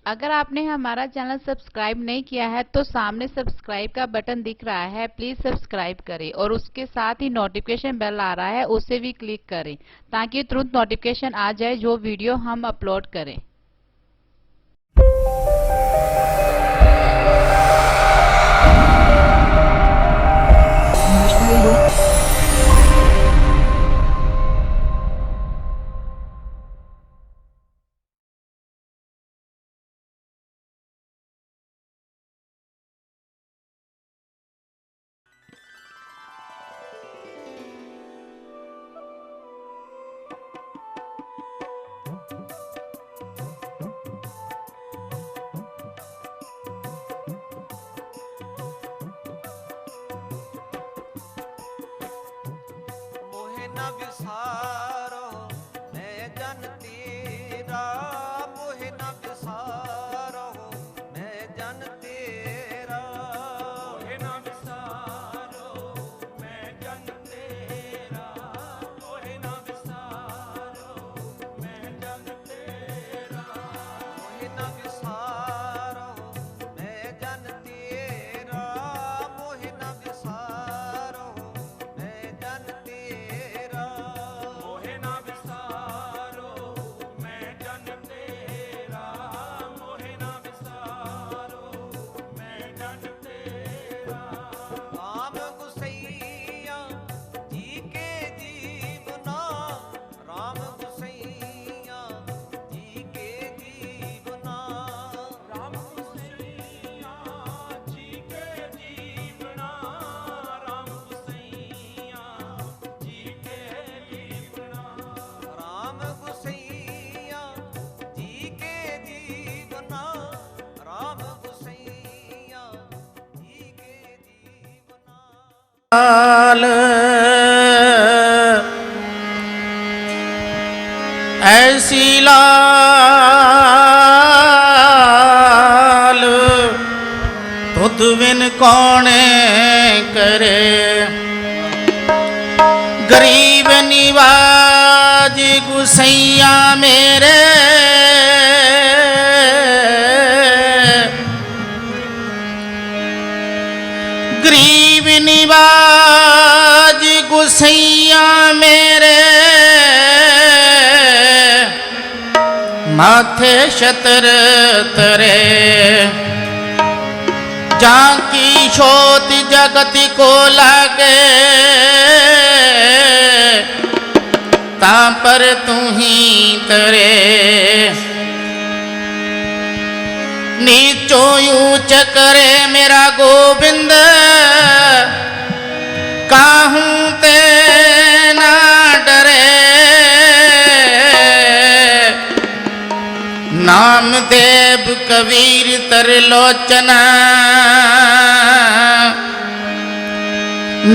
अगर आपने हमारा चैनल सब्सक्राइब नहीं किया है तो सामने सब्सक्राइब का बटन दिख रहा है, प्लीज सब्सक्राइब करें और उसके साथ ही नोटिफिकेशन बेल आ रहा है उसे भी क्लिक करें ताकि तुरंत नोटिफिकेशन आ जाए जो वीडियो हम अपलोड करें। ना विसारो मैं जन तेरा, मोहे ना विसारो मैं जन तेरा, मोहे ना विसारो मैं जन तेरा, मोहे ना विसारो मैं जन तेरा, मोहे ना विसारो मैं जन तेरा, मोहे ना विसारो मैं जन तेरा, मोहे ना विसारो मैं जन तेरा, मोहे ना विसारो मैं जन तेरा। राम गुसैया जी के जीवना, राम गुसैया जी के जीवना, राम गुसैया जी के जीवना, राम गुसैया जी के जीवना, राम गुसैया जी के जीवना, राम गुसैया जी के जीवना। लाल ऐसी लाल तुद बिन कौन करे, गरीब निवाज गुसैया मेरे, गरीब निवाज गुसैया मेरे, माथे छतर तरे, जाकी शोध जगत को लागे, ता पर तू ही तरे, नीचो ऊंच करे मेरा गोविंद, काहूं ते ना डरे, नामदेव कबीर तरलोचना,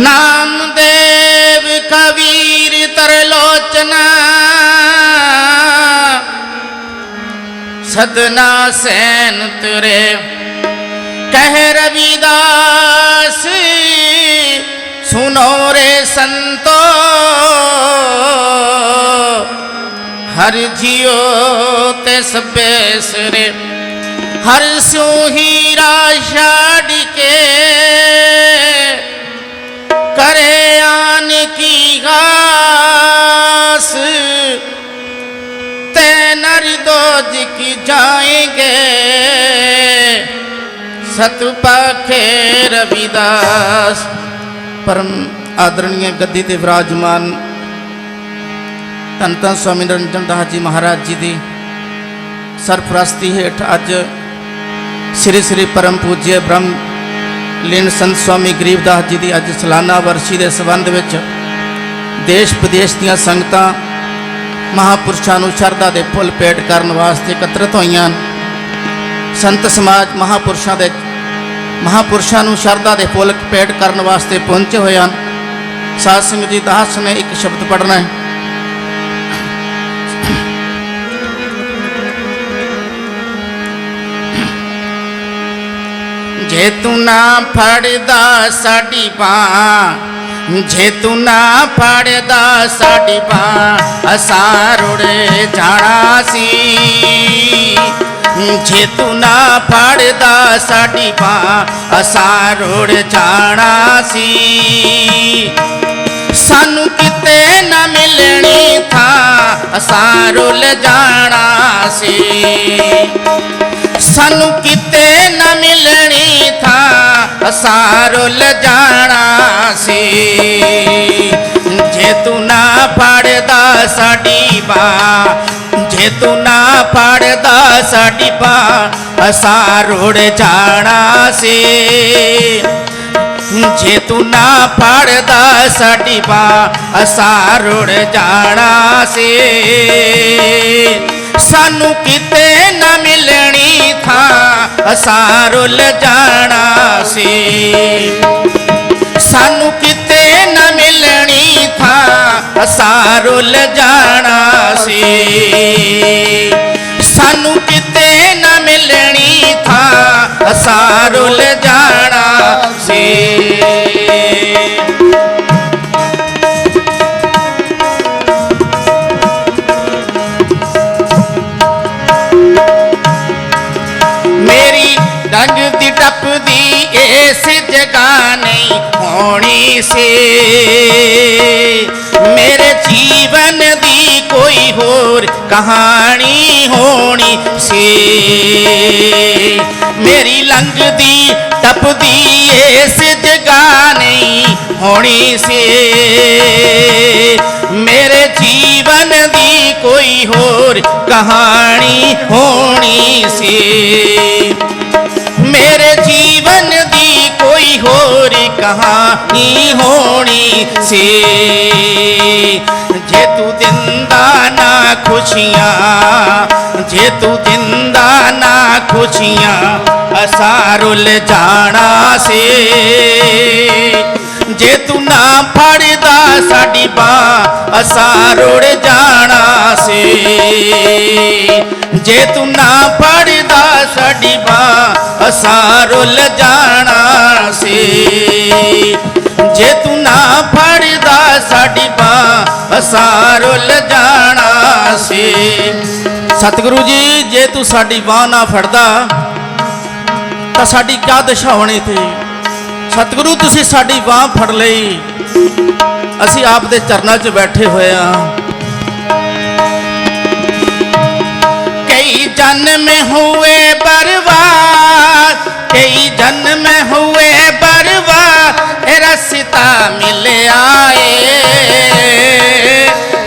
नामदेव कबीर तरलोचना, सदना सैन तुरे, कह रविदास सुनो रे संतो, हर जियो ते सबेसरे, हर स्यू हीरा छाड़ के, करे आन की घास, ते नरदोज की जाएंगे, सतपाखे रविदास। परम आदरणीय गद्दी ते विराजमान धन धन स्वामी निरंजन दास जी महाराज जी की सरपरस्ती हेठ अज श्री श्री परम पूज्य ब्रह्म लीन संत स्वामी गरीबदास जी की अज सालाना वर्षी के संबंध में देश विदेश दी संगतां महापुरुषों को शरधा के फुल भेंट करने वास्ते एकत्रित हुई। संत समाज महापुरुषों को शरधा के फुल भेंट करने वास्ते पहुंचे हुए हैं। साध संगत जी दास ने एक शब्द पढ़ना है। जे तू ना फड़दा साडी बां, जे तू ना फड़दा साडी बां, असां रुड़े जाना सी, ਜੇ ਤੂੰ ਨਾ ਫੜਦਾ ਸਾਡੀ ਬਾਂਹ ਅਸਾਂ ਰੁੜ ਜਾਣਾ ਸੀ। ਸਾਨੂੰ ਕਿਤੇ ਨਾ ਮਿਲਣੀ ਥਾਂ ਅਸਾਂ ਰੁੱਲ ਜਾਣਾ ਸੀ। ਸਾਨੂੰ ਕਿਤੇ ਨਾ ਮਿਲਣੀ ਥਾਂ ਅਸਾਂ ਰੁੱਲ ਜਾਣਾ ਸੀ। ਜੇ ਤੂੰ ਨਾ ਫੜਦਾ ਸਾਡੀ ਬਾਂਹ, ਜੇ ਤੂੰ ਨਾ ਫੜਦਾ ਸਾਡੀ ਬਾਂਹ ਅਸਾਂ ਰੁੜ ਜਾਣਾ ਸੀ। ਜੇ ਤੂੰ ਨਾ ਫੜਦਾ ਸਾਡੀ ਬਾਂਹ ਅਸਾਂ ਰੁੜ ਜਾਣਾ ਸੀ। ਸਾਨੂੰ ਕਿਤੇ ਨਾ ਮਿਲਣੀ ਥਾਂ ਅਸਾਂ ਰੁੱਲ ਜਾਣਾ ਸੀ। ਸਾਨੂੰ ਕਿਤੇ ਨਾ ਮਿਲਣੀ ਥਾਂ ਅਸਾਂ ਰੁੱਲ ਜਾਣਾ ਸੀ। ਸਾਨੂੰ ਕਿਤੇ ਨਾ ਮਿਲਣੀ ਥਾਂ ਅਸਾਂ ਰੁੱਲ ਜਾਣਾ ਸੀ। ਮੇਰੀ ਡੰਗਦੀ ਟੱਪਦੀ ਇਸ ਜਗ੍ਹਾ ਨਹੀਂ ਹੋਣੀ ਸੀ। ਮੇਰੇ ਜੀਵਨ ਦੀ ਕੋਈ ਹੋਰ ਕਹਾਣੀ ਹੋਣੀ ਸੀ। ਮੇਰੀ ਲੰਘਦੀ ਟੱਪਦੀ ਇਸ ਜਗ੍ਹਾ ਨਹੀਂ ਹੋਣੀ ਸੀ। ਮੇਰੇ ਜੀਵਨ ਦੀ ਕੋਈ ਹੋਰ ਕਹਾਣੀ ਹੋਣੀ ਸੀ। ਮੇਰੇ ਜੀਵਨ ਦੀ ਕੋਈ ਹੋਰ ਕਹਾਣੀ ਹੋਣੀ ਸੀ। ਜੇ ਤੂੰ ਦਿੰਦਾ ਨਾ ਖੁਸ਼ੀਆਂ, ਜੇ ਤੂੰ ਦਿੰਦਾ ਨਾ ਖੁਸ਼ੀਆਂ ਅਸਾਂ ਰੁੱਲ ਜਾਣਾ ਸੀ। ਜੇ ਤੂੰ ਨਾ ਫੜਦਾ ਸਾਡੀ ਬਾਂਹ ਅਸਾਂ ਰੁੜ ਜਾਣਾ ਸੀ। ਜੇ ਤੂੰ ਨਾ ਫੜਦਾ ਸਾਡੀ ਬਾਂਹ ਅਸਾਂ ਰੁੱਲ ਜਾਣਾ ਸੀ। ਜੇ ਤੂੰ ਨਾ ਫੜਦਾ ਸਾਡੀ ਬਾਂਹ ਅਸਾਂ ਰੁੱਲ ਜਾਣਾ ਸੀ। ਸਤਿਗੁਰੂ ਜੀ, ਜੇ ਤੂੰ ਸਾਡੀ ਬਾਂਹ ਨਾ ਫੜਦਾ ਤਾਂ ਸਾਡੀ ਕਿਆ ਦਸ਼ਾ ਹੋਣੀ ਸੀ। ਸਤਿਗੁਰੂ ਤੁਸੀਂ ਸਾਡੀ ਬਾਂਹ ਫੜ ਲਈ, ਅਸੀਂ ਆਪ ਦੇ ਚਰਨਾਂ 'ਚ ਬੈਠੇ ਹੋਏ ਹਾਂ। ਕਈ ਜਨਮ हुए बर्बाद, कई जन्म हुए बर्बाद, रस्ता मिल आए।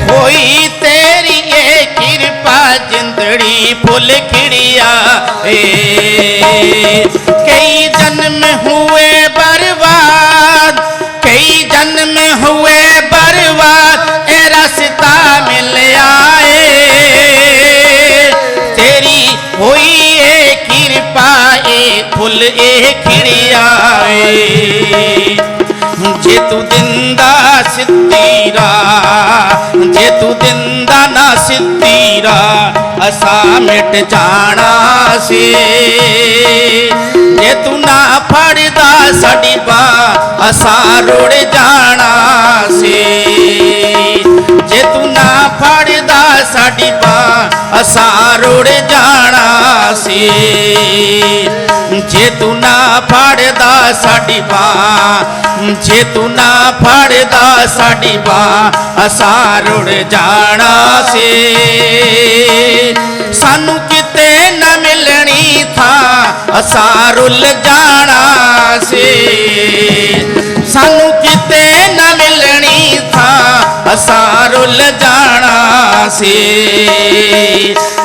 होई तेरी ये कृपा जिंदड़ी फुल खिड़िया। कई जन्म हुए बर्बाद, कई जन्म हुए बर्बाद, रास्ता मिल आए। तेरी होई ए कृपा ए फुल ए खिड़िया। जे तू दिंदा सिद्धीरा, जे तू दिंदा ना सिद्धीरा, असा मिट जाना सी। जे तू ना फड़दा साडी बांह असा रुड़ जाना सी। जे तू ना फड़दा साडी बांह असा रुड़ जाना सी। जे तू ना फड़दा साडी बांह, जे तू ना फड़दा साडी बांह असा रुड़ जाना सी। सानू किते ना मिलनी था असा रुल जाना सी। सानू किते ना मिलनी था असा रुल जाना सी।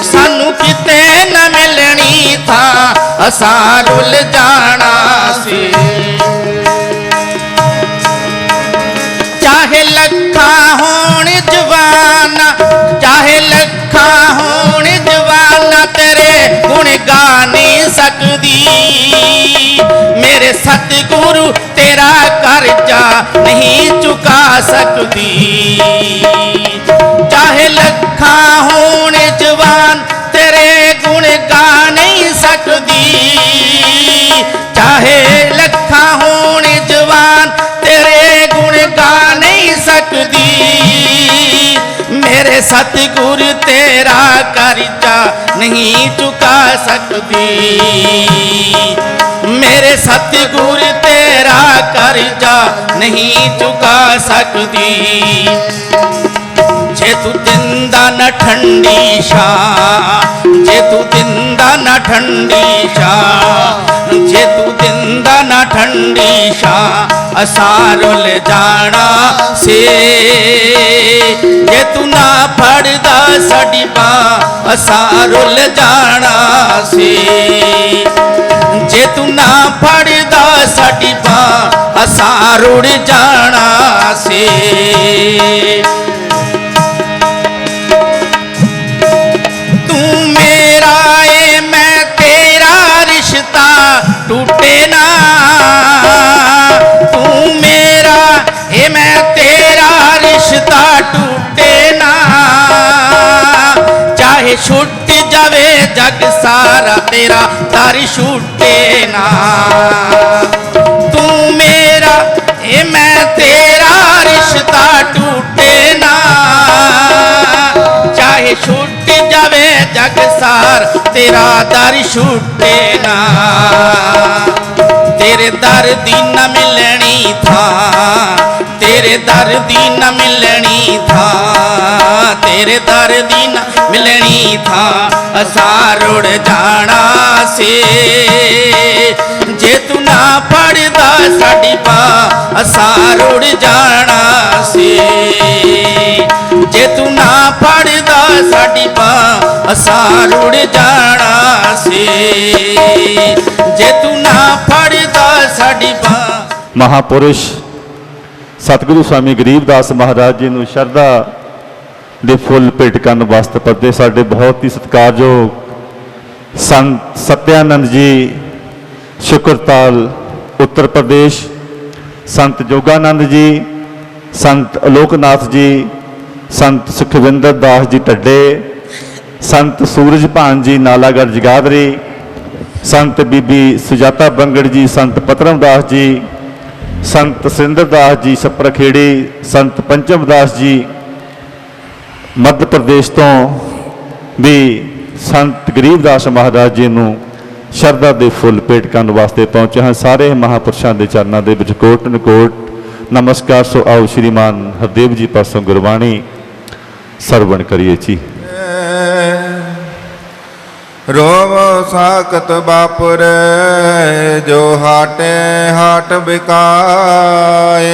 सानू किते ना मिलनी था असा रुल जाना सी। चाहे लखा होण जवाना, चाहे लखा होण जवाना, तेरे गुण गा नहीं सकदी। मेरे सतगुरु तेरा कर्जा नहीं चुका सकदी। चाहे लखा होण जवान, तेरे गुण गा नहीं सकदी। चाहे लखा होण जवान, तेरे गुण गा नहीं सकदी। मेरे सतगुरु तेरा कर्जा नहीं चुका सकती, मेरे सतगुर तेरा कर्जा नहीं चुका सकती। जे तू दिंदा न ठंडी छां, जे तू दिंदा न ठंडी छां, जे तू दिंदा न ठंडी छां, असां रुल जाना से। जे तू ना फड़दा साडी बांह, असां रुल जाना से। जे तू ना फड़दा साडी बांह, असां रुड़ जाना से। टूटे ना तू मेरा, हे मैं तेरा रिश्ता टूटे ना। चाहे छुट जावे जग सारा, तेरा दर छूटे ना। तू मेरा, हे मैं तेरा रिश्ता टूटे ना। चाहे छुट जावे जग सार, तेरा दर छूटे ना। तेरे दर दी न मिलनी था, तेरे दर दी न मिलनी था, तेरे दर दी न मिलनी था, असां रुड़ जाना से। जे तू ना फड़दा साडी बांह, असां रुड़ जाना से। जे तू ना फड़दा साडी बांह, असां रुड़ जाना से। जे तू ना फड़दा साडी बांह। महापुरुष सतगुरु स्वामी गरीबदास महाराज जी ਨੂੰ ਸ਼ਰਧਾ ਦੇ ਫੁੱਲ ਭੇਟ ਕਰਨ ਵਾਸਤੇ ਪੱਦੇ ਸਾਡੇ ਬਹੁਤ ਹੀ ਸਤਿਕਾਰਯੋਗ ਸੰਤ ਸਤਿਆਨੰਦ ਜੀ ਸ਼ੁਕਰਤਾਲ ਉੱਤਰ ਪ੍ਰਦੇਸ਼, ਸੰਤ ਜੋਗਾਨੰਦ ਜੀ, ਸੰਤ ਅਲੋਕਨਾਥ ਜੀ, ਸੰਤ ਸੁਖਵਿੰਦਰ ਦਾਸ ਜੀ ਢੱਡੇ, ਸੰਤ ਸੂਰਜ ਭਾਨ ਜੀ ਨਾਲਾਗੜ੍ਹ ਜਗਾਦਰੀ, संत बीबी सुजाता बंगड़ जी, संत पतरम दास जी, संत सिंदर दास जी छपरखेड़ी, संत पंचम दास जी मध्य प्रदेश तो भी संत गरीबदास महाराज जी ਨੂੰ ਸ਼ਰਧਾ ਦੇ ਫੁੱਲ ਭੇਟ ਕਰਨ ਵਾਸਤੇ ਪਹੁੰਚੇ ਹਨ। ਸਾਰੇ ਮਹਾਂਪੁਰਸ਼ਾਂ ਦੇ ਚਰਨਾਂ ਦੇ ਵਿੱਚ ਕੋਟ ਨਕੋਟ ਨਮਸਕਾਰ। ਸੋ ਆਓ ਸ਼੍ਰੀਮਾਨ ਹਰਦੇਵ ਜੀ ਪਾਸੋਂ ਗੁਰਬਾਣੀ ਸਰਵਣ ਕਰੀਏ ਜੀ। रोव साकत बापुरे, जो हाटे हाट बिकाए।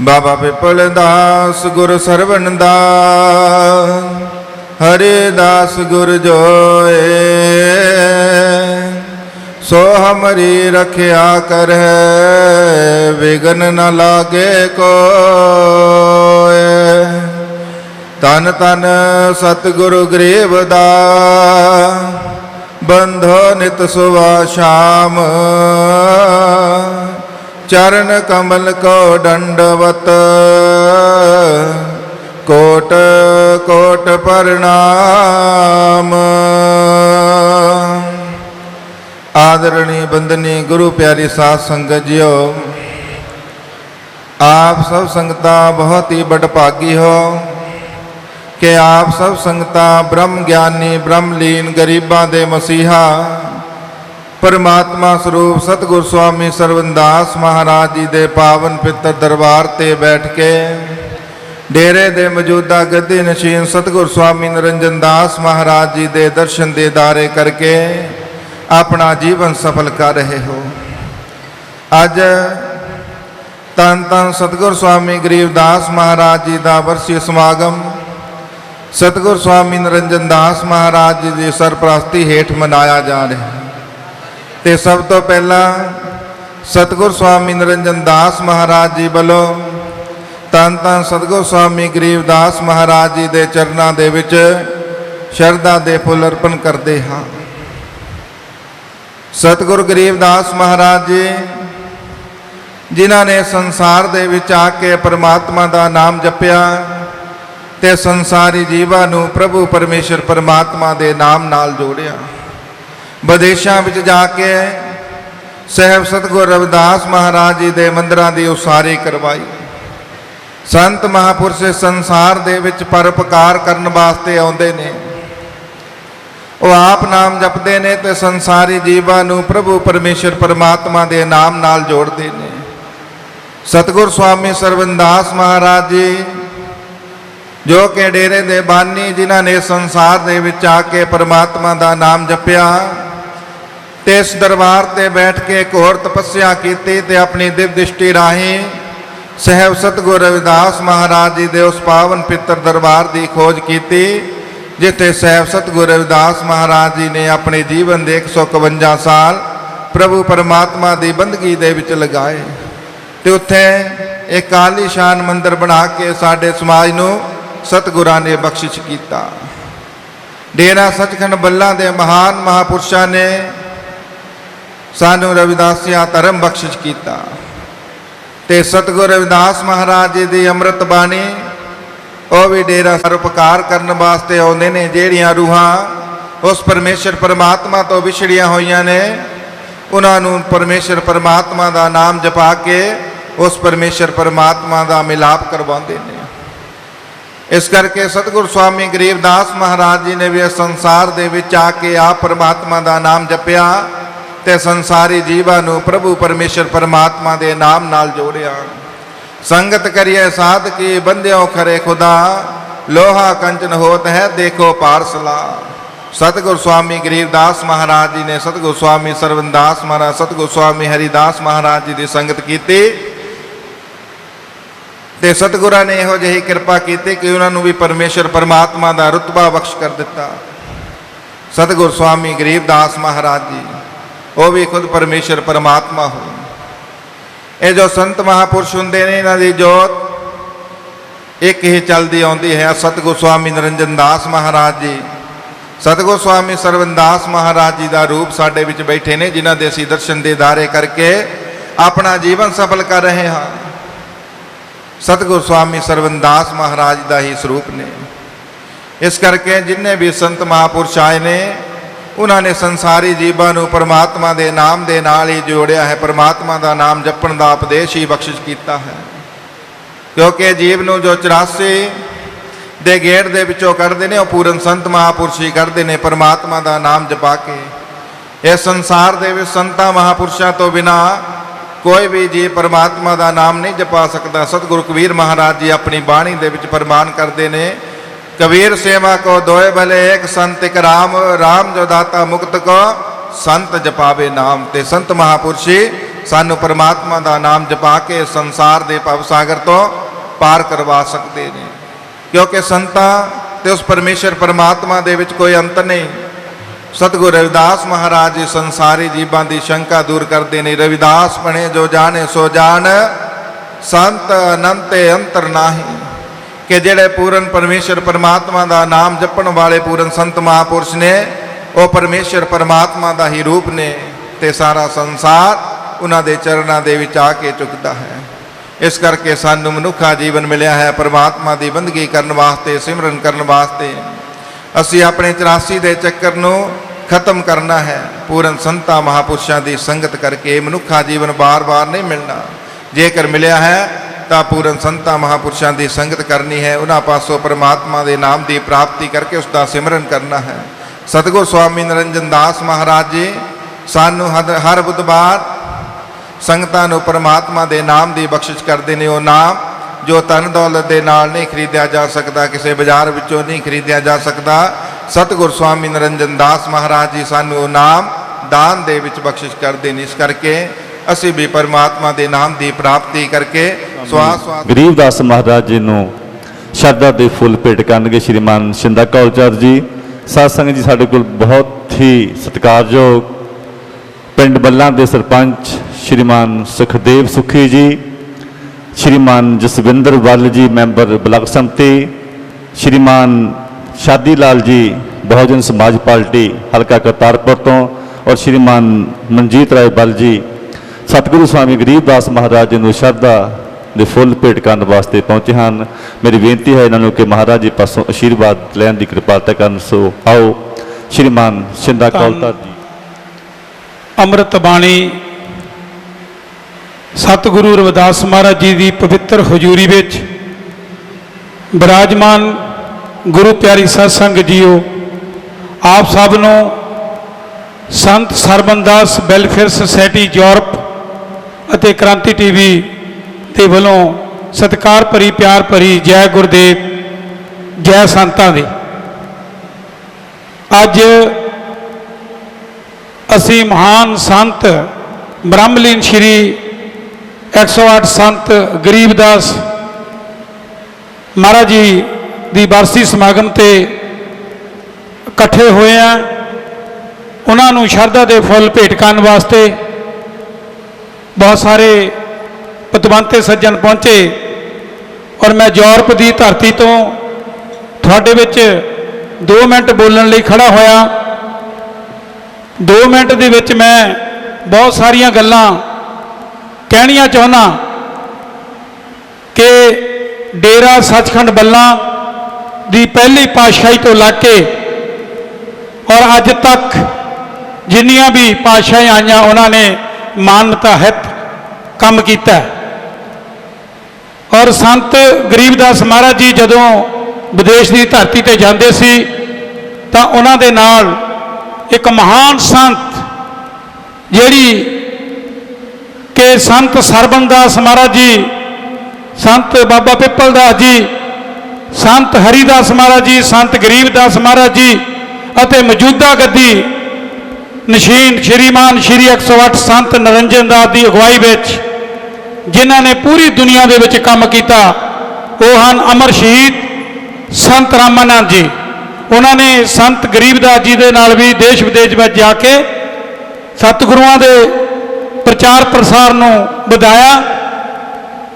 बाबा पिपल दास गुर सरवण दास, हरिदास गुर जोए। सो हमारी रखिया कर, विघन न लागे कोय। तन तन सतगुरु गरीबदास, बंधो नित सुबह शाम। चरण कमल को दंडवत, कोट कोट प्रणाम। आदरणीय बंदनी गुरु प्यारी साध संगत जियो, आप सब संगतां बहुत ही बड़भागी हो कि आप सब संगतां ब्रह्म ज्ञानी ब्रह्मलीन गरीबां दे मसीहा परमात्मा स्वरूप सतगुर स्वामी सरवणदास महाराज जी दे पावन पितर दरबार ते बैठ के डेरे दे मौजूदा गद्दी नशीन सतगुर स्वामी निरंजन दास महाराज जी दे दर्शन दीदारे करके अपना जीवन सफल कर रहे हो। अज धन धन सतगुर स्वामी गरीबदास महाराज जी का वर्षी समागम सतगुर स्वामी निरंजन दास महाराज जी की सरपरस्ती हेठ मनाया जा रहा है। तो सब तो पहला सतगुर स्वामी निरंजन दास महाराज जी वालों धन धन सतगुर स्वामी गरीबदास महाराज जी के चरणों के विच शरधा के फुल अर्पण करते हाँ। सतगुरु गरीबदास महाराज जी जिन्हों ने संसार दे विच आके परमात्मा का नाम जपिया ते संसारी जीवां नूं प्रभु परमेश्वर परमात्मा दे नाम नाल जोड़िया। विदेशों विच जाके साहब सतगुरु रविदास महाराज जी दे मंदिरां दी उसारी करवाई। संत महापुरुष संसार दे विच परोपकार करन वास्ते आउंदे ने। ਉਹ ਆਪ ਨਾਮ ਜਪਦੇ ਨੇ ਤੇ ਸੰਸਾਰੀ ਜੀਵਾਂ ਨੂੰ ਪ੍ਰਭੂ ਪਰਮੇਸ਼ਰ ਪਰਮਾਤਮਾ ਦੇ ਨਾਮ ਨਾਲ ਜੋੜਦੇ ਨੇ। ਸਤਿਗੁਰ ਸਵਾਮੀ ਸਰਵਨਦਾਸ ਮਹਾਰਾਜ ਜੀ ਜੋ ਕਿ ਡੇਰੇ ਦੇ ਬਾਨੀ, ਜਿਨ੍ਹਾਂ ਨੇ ਸੰਸਾਰ ਦੇ ਵਿੱਚ ਆ ਕੇ ਪਰਮਾਤਮਾ ਦਾ ਨਾਮ ਜਪਿਆ ਤੇ ਇਸ ਦਰਬਾਰ ਤੇ ਬੈਠ ਕੇ ਘੋਰ ਤਪੱਸਿਆ ਕੀਤੀ ਤੇ ਆਪਣੀ ਦਿਵ ਦ੍ਰਿਸ਼ਟੀ ਰਾਹੀਂ ਸਹਿਬ ਸਤਿਗੁਰ ਰਵਿਦਾਸ ਮਹਾਰਾਜ ਜੀ ਦੇ ਉਸ ਪਾਵਨ ਪਿੱਤਰ ਦਰਬਾਰ ਦੀ ਖੋਜ ਕੀਤੀ, ਜਿੱਥੇ ਸਹਿਬ ਸਤਿਗੁਰ ਰਵਿਦਾਸ ਮਹਾਰਾਜ ਜੀ ਨੇ ਆਪਣੇ ਜੀਵਨ ਦੇ 151 ਸਾਲ ਪ੍ਰਭੂ ਪਰਮਾਤਮਾ ਦੀ ਬੰਦਗੀ ਦੇ ਵਿੱਚ ਲਗਾਏ। ਤੇ ਉੱਥੇ ਇੱਕ ਆਲੀਸ਼ਾਨ ਮੰਦਿਰ ਬਣਾ ਕੇ ਸਾਡੇ ਸਮਾਜ ਨੂੰ ਸਤਿਗੁਰਾਂ ਨੇ ਬਖਸ਼ਿਸ਼ ਕੀਤਾ। ਡੇਰਾ ਸੱਚਖੰਡ ਬੱਲਾ ਦੇ ਮਹਾਨ ਮਹਾਪੁਰਸ਼ਾਂ ਨੇ ਸਾਨੂੰ ਰਵਿਦਾਸੀਆ ਧਰਮ ਬਖਸ਼ਿਸ਼ ਕੀਤਾ ਤੇ ਸਤਿਗੁਰ ਰਵਿਦਾਸ ਮਹਾਰਾਜ ਜੀ ਦੀ ਅੰਮ੍ਰਿਤ ਬਾਣੀ ਉਹ ਵੀ ਡੇਰਾ ਪਰਉਪਕਾਰ ਕਰਨ ਵਾਸਤੇ ਆਉਂਦੇ ਨੇ। ਜਿਹੜੀਆਂ ਰੂਹਾਂ ਉਸ ਪਰਮੇਸ਼ਰ ਪਰਮਾਤਮਾ ਤੋਂ ਵਿਛੜੀਆਂ ਹੋਈਆਂ ਨੇ, ਉਹਨਾਂ ਨੂੰ ਪਰਮੇਸ਼ਰ ਪਰਮਾਤਮਾ ਦਾ ਨਾਮ ਜਪਾ ਕੇ ਉਸ ਪਰਮੇਸ਼ਰ ਪਰਮਾਤਮਾ ਦਾ ਮਿਲਾਪ ਕਰਵਾਉਂਦੇ ਨੇ। ਇਸ ਕਰਕੇ ਸਤਿਗੁਰ ਸਵਾਮੀ ਗਰੀਬਦਾਸ ਮਹਾਰਾਜ ਜੀ ਨੇ ਵੀ ਇਸ ਸੰਸਾਰ ਦੇ ਵਿੱਚ ਆ ਕੇ ਆਪ ਪਰਮਾਤਮਾ ਦਾ ਨਾਮ ਜਪਿਆ ਤੇ ਸੰਸਾਰੀ ਜੀਵਾਂ ਨੂੰ ਪ੍ਰਭੂ ਪਰਮੇਸ਼ਰ ਪਰਮਾਤਮਾ ਦੇ ਨਾਮ ਨਾਲ ਜੋੜਿਆ। ਸੰਗਤ ਕਰੀਏ ਸਾਧ ਕੀ ਬੰਦਿਓ ਖਰੇ ਖੁਦਾ, ਲੋਹਾ ਕੰਚਨ ਹੋਤ ਹੈ ਦੇਖੋ ਪਾਰਸਲਾ। ਸਤਿਗੁਰ ਸਵਾਮੀ ਗਰੀਬਦਾਸ ਮਹਾਰਾਜ ਜੀ ਨੇ ਸਤਿਗੁਰ ਸਵਾਮੀ ਸਰਵਨਦਾਸ ਮਹਾਰਾਜ, ਸਤਿਗੁਰ ਸਵਾਮੀ ਹਰੀਦਾਸ ਮਹਾਰਾਜ ਜੀ ਦੀ ਸੰਗਤ ਕੀਤੀ ਤੇ ਸਤਿਗੁਰਾਂ ਨੇ ਇਹੋ ਜਿਹੀ ਕਿਰਪਾ ਕੀਤੀ ਕਿ ਉਹਨਾਂ ਨੂੰ ਵੀ ਪਰਮੇਸ਼ਰ ਪਰਮਾਤਮਾ ਦਾ ਰੁਤਬਾ ਬਖਸ਼ ਕਰ ਦਿੱਤਾ। ਸਤਿਗੁਰ ਸਵਾਮੀ ਗਰੀਬਦਾਸ ਮਹਾਰਾਜ ਜੀ ਉਹ ਵੀ ਖੁਦ ਪਰਮੇਸ਼ਰ ਪਰਮਾਤਮਾ ਹੋਏ। ਇਹ ਜੋ ਸੰਤ ਮਹਾਪੁਰਸ਼ ਹੁੰਦੇ ਨੇ, ਇਹਨਾਂ ਦੀ ਜੋਤ ਇੱਕ ਹੀ ਚੱਲਦੀ ਆਉਂਦੀ ਹੈ। ਸਤਿਗੁਰ ਸਵਾਮੀ ਨਿਰੰਜਨ ਦਾਸ ਮਹਾਰਾਜ ਜੀ, ਸਤਿਗੁਰ ਸਵਾਮੀ ਸਰਵਨਦਾਸ ਮਹਾਰਾਜ ਜੀ ਦਾ ਰੂਪ ਸਾਡੇ ਵਿੱਚ ਬੈਠੇ ਨੇ, ਜਿਨ੍ਹਾਂ ਦੇ ਅਸੀਂ ਦਰਸ਼ਨ ਦੀਦਾਰੇ ਕਰਕੇ ਆਪਣਾ ਜੀਵਨ ਸਫਲ ਕਰ ਰਹੇ ਹਾਂ। ਸਤਿਗੁਰ ਸਵਾਮੀ ਸਰਵਨਦਾਸ ਮਹਾਰਾਜ ਦਾ ਹੀ ਸਰੂਪ ਨੇ। ਇਸ ਕਰਕੇ ਜਿੰਨੇ ਵੀ ਸੰਤ ਮਹਾਪੁਰਸ਼ ਆਏ ਨੇ, ਉਹਨਾਂ ਨੇ ਸੰਸਾਰੀ ਜੀਵਾਂ ਨੂੰ ਪਰਮਾਤਮਾ ਦੇ ਨਾਮ ਦੇ ਨਾਲ ਹੀ ਜੋੜਿਆ ਹੈ। ਪਰਮਾਤਮਾ ਦਾ ਨਾਮ ਜਪਣ ਦਾ ਉਪਦੇਸ਼ ਹੀ ਬਖਸ਼ਿਸ਼ ਕੀਤਾ ਹੈ। ਕਿਉਂਕਿ ਜੀਵ ਨੂੰ ਜੋ 84 ਦੇ ਗੇੜ ਦੇ ਵਿੱਚੋਂ ਕੱਢਦੇ ਨੇ, ਉਹ ਪੂਰਨ ਸੰਤ ਮਹਾਪੁਰਸ਼ ਹੀ ਕੱਢਦੇ ਨੇ ਪਰਮਾਤਮਾ ਦਾ ਨਾਮ ਜਪਾ ਕੇ। ਇਸ ਸੰਸਾਰ ਦੇ ਵਿੱਚ ਸੰਤਾਂ ਮਹਾਪੁਰਸ਼ਾਂ ਤੋਂ ਬਿਨਾ ਕੋਈ ਵੀ ਜੀਵ ਪਰਮਾਤਮਾ ਦਾ ਨਾਮ ਨਹੀਂ ਜਪਾ ਸਕਦਾ। ਸਤਿਗੁਰੂ ਕਬੀਰ ਮਹਾਰਾਜ ਜੀ ਆਪਣੀ ਬਾਣੀ ਦੇ ਵਿੱਚ ਫਰਮਾਨ ਕਰਦੇ ਨੇ, ਕਬੀਰ ਸੇਵਾ ਕੋ ਦੋਏ ਭਲੇ ਇੱਕ ਸੰਤ ਇੱਕ ਰਾਮ, ਰਾਮ ਜੋ ਦਾਤਾ ਮੁਕਤ ਕੋ ਸੰਤ ਜਪਾਵੇ ਨਾਮ। ਤੇ ਸੰਤ ਮਹਾਪੁਰਸ਼ੀ ਸਾਨੂੰ ਪਰਮਾਤਮਾ ਦਾ ਨਾਮ ਜਪਾ ਕੇ ਸੰਸਾਰ ਦੇ ਭਵ ਸਾਗਰ ਤੋਂ ਪਾਰ ਕਰਵਾ ਸਕਦੇ ਨੇ। ਕਿਉਂਕਿ ਸੰਤਾਂ ਤੇ ਉਸ ਪਰਮੇਸ਼ਰ ਪਰਮਾਤਮਾ ਦੇ ਵਿੱਚ ਕੋਈ ਅੰਤ ਨਹੀਂ। ਸਤਿਗੁਰ ਰਵਿਦਾਸ ਮਹਾਰਾਜ ਜੀ ਸੰਸਾਰੀ ਜੀਵਾਂ ਦੀ ਸ਼ੰਕਾ ਦੂਰ ਕਰਦੇ ਨੇ। ਰਵਿਦਾਸ ਬਣੇ ਜੋ ਜਾਣੇ ਸੋ ਜਾਣ, ਸੰਤ ਅਨੰਤੇ ਅੰਤਰ ਨਾਹੀ। ਕਿ ਜਿਹੜੇ ਪੂਰਨ ਪਰਮੇਸ਼ਰ ਪਰਮਾਤਮਾ ਦਾ ਨਾਮ ਜਪਣ ਵਾਲੇ ਪੂਰਨ ਸੰਤ ਮਹਾਪੁਰਸ਼ ਨੇ, ਉਹ ਪਰਮੇਸ਼ਰ ਪਰਮਾਤਮਾ ਦਾ ਹੀ ਰੂਪ ਨੇ ਤੇ ਸਾਰਾ ਸੰਸਾਰ ਉਹਨਾਂ ਦੇ ਚਰਨਾਂ ਦੇ ਵਿੱਚ ਆ ਕੇ ਝੁਕਦਾ ਹੈ। ਇਸ ਕਰਕੇ ਸਾਨੂੰ ਮਨੁੱਖਾ ਜੀਵਨ ਮਿਲਿਆ ਹੈ ਪਰਮਾਤਮਾ ਦੀ ਬੰਦਗੀ ਕਰਨ ਵਾਸਤੇ, ਸਿਮਰਨ ਕਰਨ ਵਾਸਤੇ। ਅਸੀਂ ਆਪਣੇ 84 ਦੇ ਚੱਕਰ ਨੂੰ ਖਤਮ ਕਰਨਾ ਹੈ। ਪੂਰਨ ਸੰਤਾਂ ਮਹਾਪੁਰਸ਼ਾਂ ਦੀ ਸੰਗਤ ਕਰਕੇ ਮਨੁੱਖਾ ਜੀਵਨ ਬਾਰ-ਬਾਰ ਨਹੀਂ ਮਿਲਣਾ। ਜੇਕਰ ਮਿਲਿਆ ਹੈ ਤਾਂ ਪੂਰਨ ਸੰਤਾਂ ਮਹਾਪੁਰਸ਼ਾਂ ਦੀ ਸੰਗਤ ਕਰਨੀ ਹੈ। ਉਹਨਾਂ ਪਾਸੋਂ ਪਰਮਾਤਮਾ ਦੇ ਨਾਮ ਦੀ ਪ੍ਰਾਪਤੀ ਕਰਕੇ ਉਸ ਦਾ ਸਿਮਰਨ ਕਰਨਾ ਹੈ। ਸਤਿਗੁਰ ਸਵਾਮੀ ਨਿਰੰਜਨ ਦਾਸ ਮਹਾਰਾਜ ਜੀ ਸਾਨੂੰ ਹਰ ਬੁੱਧਵਾਰ ਸੰਗਤਾਂ ਨੂੰ ਪਰਮਾਤਮਾ ਦੇ ਨਾਮ ਦੀ ਬਖਸ਼ਿਸ਼ ਕਰਦੇ ਨੇ। ਉਹ ਨਾਮ ਜੋ ਧਨ ਦੌਲਤ ਦੇ ਨਾਲ ਨਹੀਂ ਖਰੀਦਿਆ ਜਾ ਸਕਦਾ, ਕਿਸੇ ਬਾਜ਼ਾਰ ਵਿੱਚੋਂ ਨਹੀਂ ਖਰੀਦਿਆ ਜਾ ਸਕਦਾ। ਸਤਿਗੁਰ ਸਵਾਮੀ ਨਿਰੰਜਨ ਦਾਸ ਮਹਾਰਾਜ ਜੀ ਸਾਨੂੰ ਉਹ ਨਾਮ ਦਾਨ ਦੇ ਵਿੱਚ ਬਖਸ਼ਿਸ਼ ਕਰਦੇ ਨੇ। ਇਸ ਕਰਕੇ ਅਸੀਂ ਵੀ ਪਰਮਾਤਮਾ ਦੇ ਨਾਮ ਦੀ ਪ੍ਰਾਪਤੀ ਕਰਕੇ ਸਵਾਸ ਗਰੀਬਦਾਸ ਮਹਾਰਾਜ ਜੀ ਨੂੰ ਸ਼ਰਧਾ ਦੇ ਫੁੱਲ ਭੇਟ ਕਰਨਗੇ ਸ਼੍ਰੀਮਾਨ ਸ਼ਿੰਦਾ ਕੌਲਚਰ ਜੀ। ਸਾਧ ਸੰਗਤ ਜੀ, ਸਾਡੇ ਕੋਲ ਬਹੁਤ ਹੀ ਸਤਿਕਾਰਯੋਗ ਪਿੰਡ ਬੱਲਾਂ ਦੇ ਸਰਪੰਚ ਸ਼੍ਰੀਮਾਨ ਸੁਖਦੇਵ ਸੁਖੀ ਜੀ, ਸ਼੍ਰੀਮਾਨ ਜਸਵਿੰਦਰ ਵੱਲ ਜੀ ਮੈਂਬਰ ਬਲਾਕ ਸੰਮਤੀ, ਸ਼੍ਰੀਮਾਨ ਸ਼ਾਦੀ ਲਾਲ ਜੀ ਬਹੁਜਨ ਸਮਾਜ ਪਾਰਟੀ ਹਲਕਾ ਕਰਤਾਰਪੁਰ ਤੋਂ, ਔਰ ਸ਼੍ਰੀਮਾਨ ਮਨਜੀਤ ਰਾਏ ਬੱਲ ਜੀ ਸਤਿਗੁਰੂ ਸਵਾਮੀ ਗਰੀਬਦਾਸ ਮਹਾਰਾਜ ਜੀ ਨੂੰ ਸ਼ਰਧਾ ਦੇ ਫੁੱਲ ਭੇਟ ਕਰਨ ਵਾਸਤੇ ਪਹੁੰਚੇ ਹਨ। ਮੇਰੀ ਬੇਨਤੀ ਹੈ ਇਹਨਾਂ ਨੂੰ ਕਿ ਮਹਾਰਾਜ ਜੀ ਪਾਸੋਂ ਆਸ਼ੀਰਵਾਦ ਲੈਣ ਦੀ ਕਿਰਪਾਲਤਾ ਕਰਨ। ਸੋ ਆਓ ਸ਼੍ਰੀਮਾਨ ਸ਼ਿੰਦਾ ਕੌਲਤਰ ਜੀ। ਅੰਮ੍ਰਿਤ ਬਾਣੀ ਸਤਿਗੁਰੂ ਰਵਿਦਾਸ ਮਹਾਰਾਜ ਜੀ ਦੀ ਪਵਿੱਤਰ ਹਜ਼ੂਰੀ ਵਿੱਚ ਬਿਰਾਜਮਾਨ ਗੁਰੂ ਪਿਆਰੀ ਸਾਧ ਸੰਗਤ ਜੀਓ, ਆਪ ਸਭ ਨੂੰ ਸੰਤ ਸਰਬਨਦਾਸ ਵੈਲਫੇਅਰ ਸੁਸਾਇਟੀ ਯੂਰਪ ਅਤੇ ਕ੍ਰਾਂਤੀ ਟੀਵੀ ਦੇ ਵੱਲੋਂ ਸਤਿਕਾਰ ਭਰੀ ਪਿਆਰ ਭਰੀ ਜੈ ਗੁਰਦੇਵ ਜੈ ਸੰਤਾਂ ਦੀ। ਅੱਜ ਅਸੀਂ ਮਹਾਨ ਸੰਤ ਬ੍ਰਹਮਲੀਨ ਸ਼੍ਰੀ 108 ਸੰਤ ਗਰੀਬਦਾਸ ਮਹਾਰਾਜ ਜੀ ਦੀ ਬਰਸੀ ਸਮਾਗਮ ਤੇ ਇਕੱਠੇ ਹੋਏ ਆ। ਉਹਨਾਂ ਨੂੰ ਸ਼ਰਧਾ ਦੇ ਫੁੱਲ ਭੇਟ ਕਰਨ ਵਾਸਤੇ ਬਹੁਤ ਸਾਰੇ ਪਤਵੰਤੇ ਸੱਜਣ ਪਹੁੰਚੇ ਔਰ ਮੈਂ ਯੂਰਪ ਦੀ ਧਰਤੀ ਤੋਂ ਤੁਹਾਡੇ ਵਿੱਚ 2 ਮਿੰਟ ਬੋਲਣ ਲਈ ਖੜਾ ਹੋਇਆ। 2 ਮਿੰਟ ਦੇ ਵਿੱਚ ਮੈਂ ਬਹੁਤ ਸਾਰੀਆਂ ਗੱਲਾਂ ਕਹਿਣੀਆਂ ਚਾਹੁੰਦਾ ਕਿ ਡੇਰਾ ਸੱਚਖੰਡ ਬੱਲਾ ਦੀ ਪਹਿਲੀ ਪਾਤਸ਼ਾਹੀ ਤੋਂ ਲੱਗ ਕੇ ਔਰ ਅੱਜ ਤੱਕ ਜਿੰਨੀਆਂ ਵੀ ਪਾਤਸ਼ਾਹੀਆਂ ਆਈਆਂ ਉਹਨਾਂ ਨੇ ਮਾਨਵਤਾ ਹਿੱਤ ਕੰਮ ਕੀਤਾ ਔਰ ਸੰਤ ਗਰੀਬਦਾਸ ਮਹਾਰਾਜ ਜੀ ਜਦੋਂ ਵਿਦੇਸ਼ ਦੀ ਧਰਤੀ ਤੇ ਜਾਂਦੇ ਸੀ ਤਾਂ ਉਹਨਾਂ ਦੇ ਨਾਲ ਇੱਕ ਮਹਾਨ ਸੰਤ ਜਿਹੜੀ ਕਿ ਸੰਤ ਸਰਬਨਦਾਸ ਮਹਾਰਾਜ ਜੀ, ਸੰਤ ਬਾਬਾ ਪਿੱਪਲਦਾਸ ਜੀ, ਸੰਤ ਹਰੀਦਾਸ ਮਹਾਰਾਜ ਜੀ, ਸੰਤ ਗਰੀਬਦਾਸ ਮਹਾਰਾਜ ਜੀ ਅਤੇ ਮੌਜੂਦਾ ਗੱਦੀ ਨਸ਼ੀਨ ਸ਼੍ਰੀਮਾਨ ਸ਼੍ਰੀ 108 ਸੰਤ ਨਰਿੰਜਨ ਦਾਸ ਦੀ ਅਗਵਾਈ ਵਿੱਚ ਜਿਨ੍ਹਾਂ ਨੇ ਪੂਰੀ ਦੁਨੀਆ ਦੇ ਵਿੱਚ ਕੰਮ ਕੀਤਾ ਉਹ ਹਨ ਅਮਰ ਸ਼ਹੀਦ ਸੰਤ ਰਾਮਾਨੰਦ ਜੀ। ਉਹਨਾਂ ਨੇ ਸੰਤ ਗਰੀਬਦਾਸ ਜੀ ਦੇ ਨਾਲ ਵੀ ਦੇਸ਼ ਵਿਦੇਸ਼ ਵਿੱਚ ਜਾ ਕੇ ਸਤਿਗੁਰੂਆਂ ਦੇ ਪ੍ਰਚਾਰ ਪ੍ਰਸਾਰ ਨੂੰ ਵਧਾਇਆ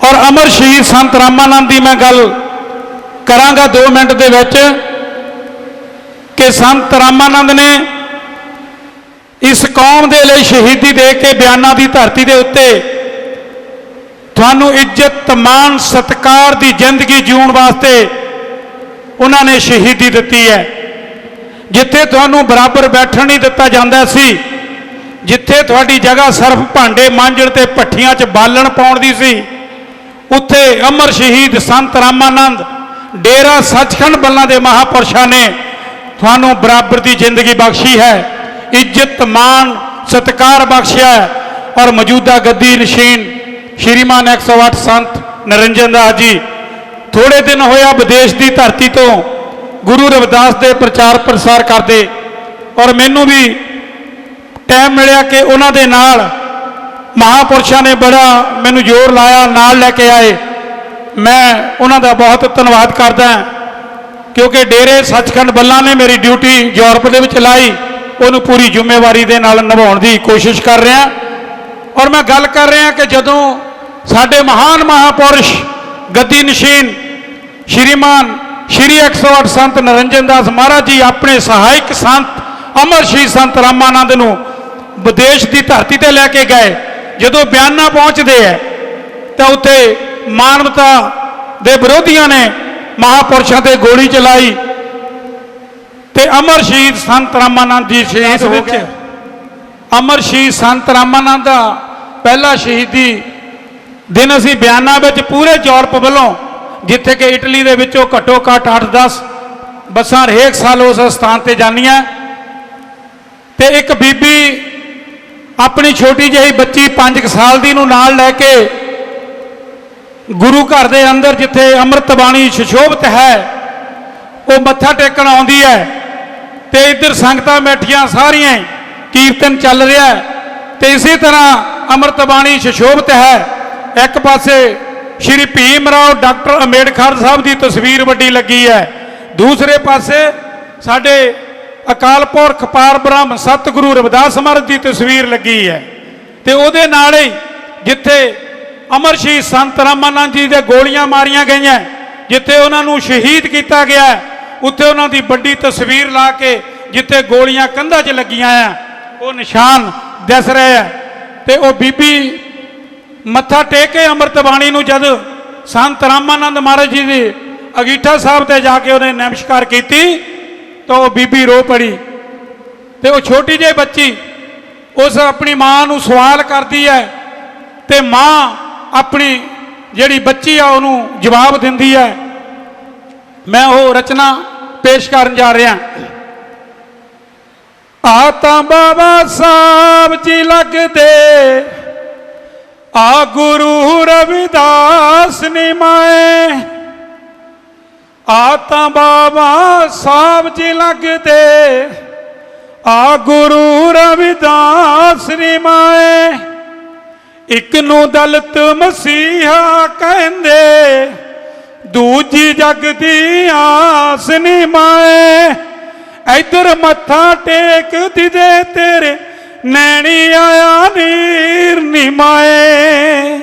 ਔਰ ਅਮਰ ਸ਼ਹੀਦ ਸੰਤ ਰਾਮਾਨੰਦ ਦੀ ਮੈਂ ਗੱਲ ਕਰਾਂਗਾ 2 ਮਿੰਟ ਦੇ ਵਿੱਚ ਕਿ ਸੰਤ ਰਾਮਾਨੰਦ ਨੇ ਇਸ ਕੌਮ ਦੇ ਲਈ ਸ਼ਹੀਦੀ ਦੇ ਕੇ ਬਿਆਨਾਂ ਦੀ ਧਰਤੀ ਦੇ ਉੱਤੇ ਤੁਹਾਨੂੰ ਇੱਜ਼ਤ ਮਾਣ ਸਤਿਕਾਰ ਦੀ ਜ਼ਿੰਦਗੀ ਜਿਉਣ ਵਾਸਤੇ ਉਹਨਾਂ ਨੇ ਸ਼ਹੀਦੀ ਦਿੱਤੀ ਹੈ। ਜਿੱਥੇ ਤੁਹਾਨੂੰ ਬਰਾਬਰ ਬੈਠਣ ਨਹੀਂ ਦਿੱਤਾ ਜਾਂਦਾ ਸੀ, ਜਿੱਥੇ ਤੁਹਾਡੀ ਜਗ੍ਹਾ ਸਿਰਫ ਭਾਂਡੇ ਮਾਂਜਣ ਤੇ ਭੱਠੀਆਂ 'ਚ ਬਾਲਣ ਪਾਉਣ ਦੀ ਸੀ, ਉੱਥੇ ਅਮਰ ਸ਼ਹੀਦ ਸੰਤ ਰਾਮਾਨੰਦ ਡੇਰਾ ਸੱਚਖੰਡ ਬੱਲਾ ਦੇ ਮਹਾਪੁਰਸ਼ਾਂ ਨੇ ਤੁਹਾਨੂੰ ਬਰਾਬਰ ਦੀ ਜ਼ਿੰਦਗੀ ਬਖਸ਼ੀ ਹੈ, ਇੱਜ਼ਤ ਮਾਣ ਸਤਿਕਾਰ ਬਖਸ਼ਿਆ ਹੈ ਔਰ ਮੌਜੂਦਾ ਗੱਦੀ ਨਸ਼ੀਨ ਸ਼੍ਰੀਮਾਨ 108 ਸੰਤ ਨਰਿੰਜਨ ਦਾਸ ਜੀ ਥੋੜੇ ਦਿਨ ਹੋਇਆ ਵਿਦੇਸ਼ ਦੀ ਧਰਤੀ ਤੋਂ ਗੁਰੂ ਰਵਿਦਾਸ ਦੇ ਪ੍ਰਚਾਰ ਪ੍ਰਸਾਰ ਕਰਦੇ ਔਰ ਮੈਨੂੰ ਵੀ ਟਾਈਮ ਮਿਲਿਆ ਕਿ ਉਹਨਾਂ ਦੇ ਨਾਲ ਮਹਾਪੁਰਸ਼ਾਂ ਨੇ ਬੜਾ ਮੈਨੂੰ ਜ਼ੋਰ ਲਾਇਆ, ਨਾਲ ਲੈ ਕੇ ਆਏ। ਮੈਂ ਉਹਨਾਂ ਦਾ ਬਹੁਤ ਧੰਨਵਾਦ ਕਰਦਾ ਕਿਉਂਕਿ ਡੇਰੇ ਸੱਚਖੰਡ ਬੱਲਾ ਨੇ ਮੇਰੀ ਡਿਊਟੀ ਯੂਰਪ ਦੇ ਵਿੱਚ ਲਾਈ, ਉਹਨੂੰ ਪੂਰੀ ਜ਼ਿੰਮੇਵਾਰੀ ਦੇ ਨਾਲ ਨਿਭਾਉਣ ਦੀ ਕੋਸ਼ਿਸ਼ ਕਰ ਰਿਹਾ ਔਰ ਮੈਂ ਗੱਲ ਕਰ ਰਿਹਾ ਕਿ ਜਦੋਂ ਸਾਡੇ ਮਹਾਨ ਮਹਾਪੁਰਸ਼ ਗੱਦੀ ਨਸ਼ੀਨ ਸ਼੍ਰੀਮਾਨ ਸ਼੍ਰੀ 108 ਸੰਤ ਨਰਿੰਜਨ ਦਾਸ ਮਹਾਰਾਜ ਜੀ ਆਪਣੇ ਸਹਾਇਕ ਸੰਤ ਅਮਰ ਸ਼ਹੀਦ ਸੰਤ ਰਾਮਾਨੰਦ ਨੂੰ ਵਿਦੇਸ਼ ਦੀ ਧਰਤੀ ਤੇ ਲੈ ਕੇ ਗਏ, ਜਦੋਂ ਬਿਆਨਾ ਪਹੁੰਚਦੇ ਹੈ ਤਾਂ ਉੱਥੇ ਮਾਨਵਤਾ ਦੇ ਵਿਰੋਧੀਆਂ ਨੇ ਮਹਾਪੁਰਸ਼ਾਂ ਤੇ ਗੋਲੀ ਚਲਾਈ ਤੇ ਅਮਰ ਸ਼ਹੀਦ ਸੰਤ ਰਾਮਾਨੰਦ ਜੀ ਸ਼ਹੀਦ ਹੋ ਗਏ। ਅਮਰ ਸ਼ਹੀਦ ਸੰਤ ਰਾਮਾਨੰਦ ਦਾ ਪਹਿਲਾ ਸ਼ਹੀਦੀ ਦਿਨ ਅਸੀਂ ਬਿਆਨਾਂ ਵਿੱਚ ਪੂਰੇ ਯੂਰਪ ਵੱਲੋਂ, ਜਿੱਥੇ ਕਿ ਇਟਲੀ ਦੇ ਵਿੱਚੋਂ ਘੱਟੋ ਘੱਟ 8-10 ਬੱਸਾਂ ਹਰੇਕ ਸਾਲ ਉਸ ਸਥਾਨ ਤੇ ਜਾਂਦੀਆਂ ਤੇ ਇੱਕ ਬੀਬੀ ਆਪਣੀ ਛੋਟੀ ਜਿਹੀ ਬੱਚੀ 5 ਸਾਲ ਦੀ ਨੂੰ ਨਾਲ ਲੈ ਕੇ ਗੁਰੂ ਘਰ ਦੇ ਅੰਦਰ ਜਿੱਥੇ ਅੰਮ੍ਰਿਤ ਬਾਣੀ ਸੁਸ਼ੋਭਿਤ ਹੈ ਉਹ ਮੱਥਾ ਟੇਕਣ ਆਉਂਦੀ ਹੈ ਤੇ ਇੱਧਰ ਸੰਗਤਾਂ ਬੈਠੀਆਂ ਸਾਰੀਆਂ ਕੀਰਤਨ ਚੱਲ ਰਿਹਾ ਤੇ ਇਸੇ ਤਰ੍ਹਾਂ ਅੰਮ੍ਰਿਤ ਬਾਣੀ ਸੁਸ਼ੋਭਿਤ ਹੈ। ਇੱਕ ਪਾਸੇ ਸ਼੍ਰੀ ਭੀਮ ਰਾਓ ਡਾਕਟਰ ਅੰਬੇਡਕਰ ਸਾਹਿਬ ਦੀ ਤਸਵੀਰ ਵੱਡੀ ਲੱਗੀ ਹੈ, ਦੂਸਰੇ ਪਾਸੇ ਸਾਡੇ ਅਕਾਲ ਪੁਰਖ ਪਾਰ ਬ੍ਰਹਮ ਸਤਿਗੁਰੂ ਰਵਿਦਾਸ ਮਹਾਰਾਜ ਦੀ ਤਸਵੀਰ ਲੱਗੀ ਹੈ ਤੇ ਉਹਦੇ ਨਾਲ ਹੀ ਜਿੱਥੇ ਅਮਰ ਸ਼ਹੀਦ ਸੰਤ ਰਾਮਾਨੰਦ ਜੀ ਦੇ ਗੋਲੀਆਂ ਮਾਰੀਆਂ ਗਈਆਂ, ਜਿੱਥੇ ਉਹਨਾਂ ਨੂੰ ਸ਼ਹੀਦ ਕੀਤਾ ਗਿਆ, ਉੱਥੇ ਉਹਨਾਂ ਦੀ ਵੱਡੀ ਤਸਵੀਰ ਲਾ ਕੇ ਜਿੱਥੇ ਗੋਲੀਆਂ ਕੰਧਾਂ 'ਚ ਲੱਗੀਆਂ ਆ ਉਹ ਨਿਸ਼ਾਨ ਦਿਸ ਰਹੇ ਆ ਤੇ ਉਹ ਬੀਬੀ ਮੱਥਾ ਟੇਕ ਕੇ ਅੰਮ੍ਰਿਤ ਬਾਣੀ ਨੂੰ ਜਦ ਸੰਤ ਰਾਮਾਨੰਦ ਮਹਾਰਾਜ ਜੀ ਦੀ ਅਗੀਠਾ ਸਾਹਿਬ ਤੇ ਜਾ ਕੇ ਉਹਨੇ ਨਮਸਕਾਰ ਕੀਤੀ ਤਾਂ ਉਹ ਬੀਬੀ ਰੋ ਪੜੀ ਤੇ ਉਹ ਛੋਟੀ ਜਿਹੀ ਬੱਚੀ ਉਸ ਆਪਣੀ ਮਾਂ ਨੂੰ ਸਵਾਲ ਕਰਦੀ ਹੈ ਤੇ ਮਾਂ ਆਪਣੀ ਜਿਹੜੀ ਬੱਚੀ ਆ ਉਹਨੂੰ ਜਵਾਬ ਦਿੰਦੀ ਹੈ। ਮੈਂ ਉਹ ਰਚਨਾ ਪੇਸ਼ ਕਰਨ ਜਾ ਰਿਹਾ। ਆ ਤਾਂ ਬਾਬਾ ਸਾਹਿਬ ਜੀ ਲੱਗਦੇ, ਆ ਗੁਰੂ ਰਵਿਦਾਸ ਨਿਮਾਏ। ਆ ਤਾਂ ਬਾਬਾ ਸਾਹਿਬ ਜੀ ਲੱਗਦੇ, ਆ ਗੁਰੂ ਰਵਿਦਾਸ ਨਿਮਾਏ। ਇੱਕ ਨੂੰ ਦਲਿਤ ਮਸੀਹਾ ਕਹਿੰਦੇ, ਦੂਜੀ ਜਗ ਦੀ ਆਸ ਨਿਮਾਏ। ਇਧਰ ਮੱਥਾ ਟੇਕ ਦਿਦੇ ਤੇਰੇ ਨੈਣੀ ਆਇਆ ਨੀਰ ਨਿਮਾਏ।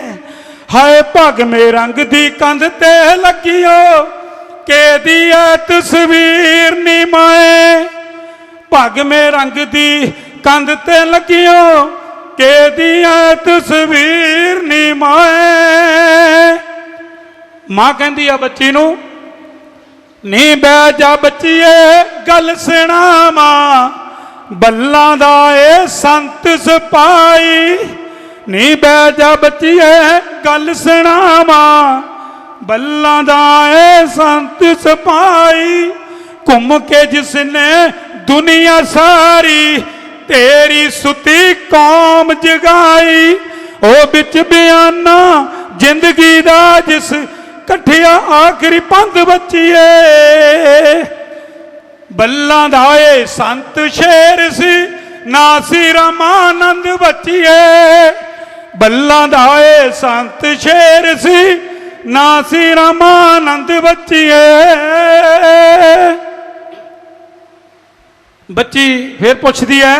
ਹਾਏ ਭਗਵੇਂ ਰੰਗ ਦੀ ਕੰਧ ਤੇ ਲੱਗਿਓ, ਕਿਹਦੀ ਐ ਤਸਵੀਰ ਨਿਮਾਏ। ਭਗਵੇਂ ਰੰਗ ਦੀ ਕੰਧ ਤੇ ਲੱਗਿਓ, ਕਿਹਦੀ ਐ ਤਸਵੀਰ ਨਿਮਾਏ। ਮਾਂ ਕਹਿੰਦੀ ਆ ਬੱਚੀ ਨੂੰ, ਨੀ ਬਹਿ ਜਾ ਬੱਚੀਏ ਗੱਲ ਸੁਣਾਵਾਂ, ਬੱਲਾਂ ਦਾ ਏ ਸੰਤ ਸਿਪਾਹੀ। ਨੀ ਬਹਿ ਜਾ ਬੱਚੀਏ ਗੱਲ ਸੁਣਾਵਾਂ, ਬੱਲਾਂ ਦਾ ਏ ਸੰਤ ਸਿਪਾਹੀ। ਘੁੰਮ ਕੇ ਜਿਸਨੇ ਦੁਨੀਆ ਸਾਰੀ, ਤੇਰੀ ਸੁੱਤੀ ਕੌਮ ਜਗਾਈ। ਉਹ ਵਿੱਚ ਬਿਆਨਾ ਜ਼ਿੰਦਗੀ ਦਾ ਜਿਸ ਕੱਠਿਆ ਆਖਰੀ ਪੰਧ ਬੱਚੀਏ। ਬੱਲਾਂ ਦਾ ਏ ਸੰਤ ਸ਼ੇਰ ਸੀ, ਨਾ ਸੀ ਰਾਮਾਨੰਦ ਬੱਚੀਏ। ਬੱਲਾਂ ਦਾ ਏ ਸੰਤ ਸ਼ੇਰ ਸੀ, ਨਾ ਸੀ ਰਾਮਾਨੰਦ ਬੱਚੀਏ। ਬੱਚੀ ਫਿਰ ਪੁੱਛਦੀ ਹੈ,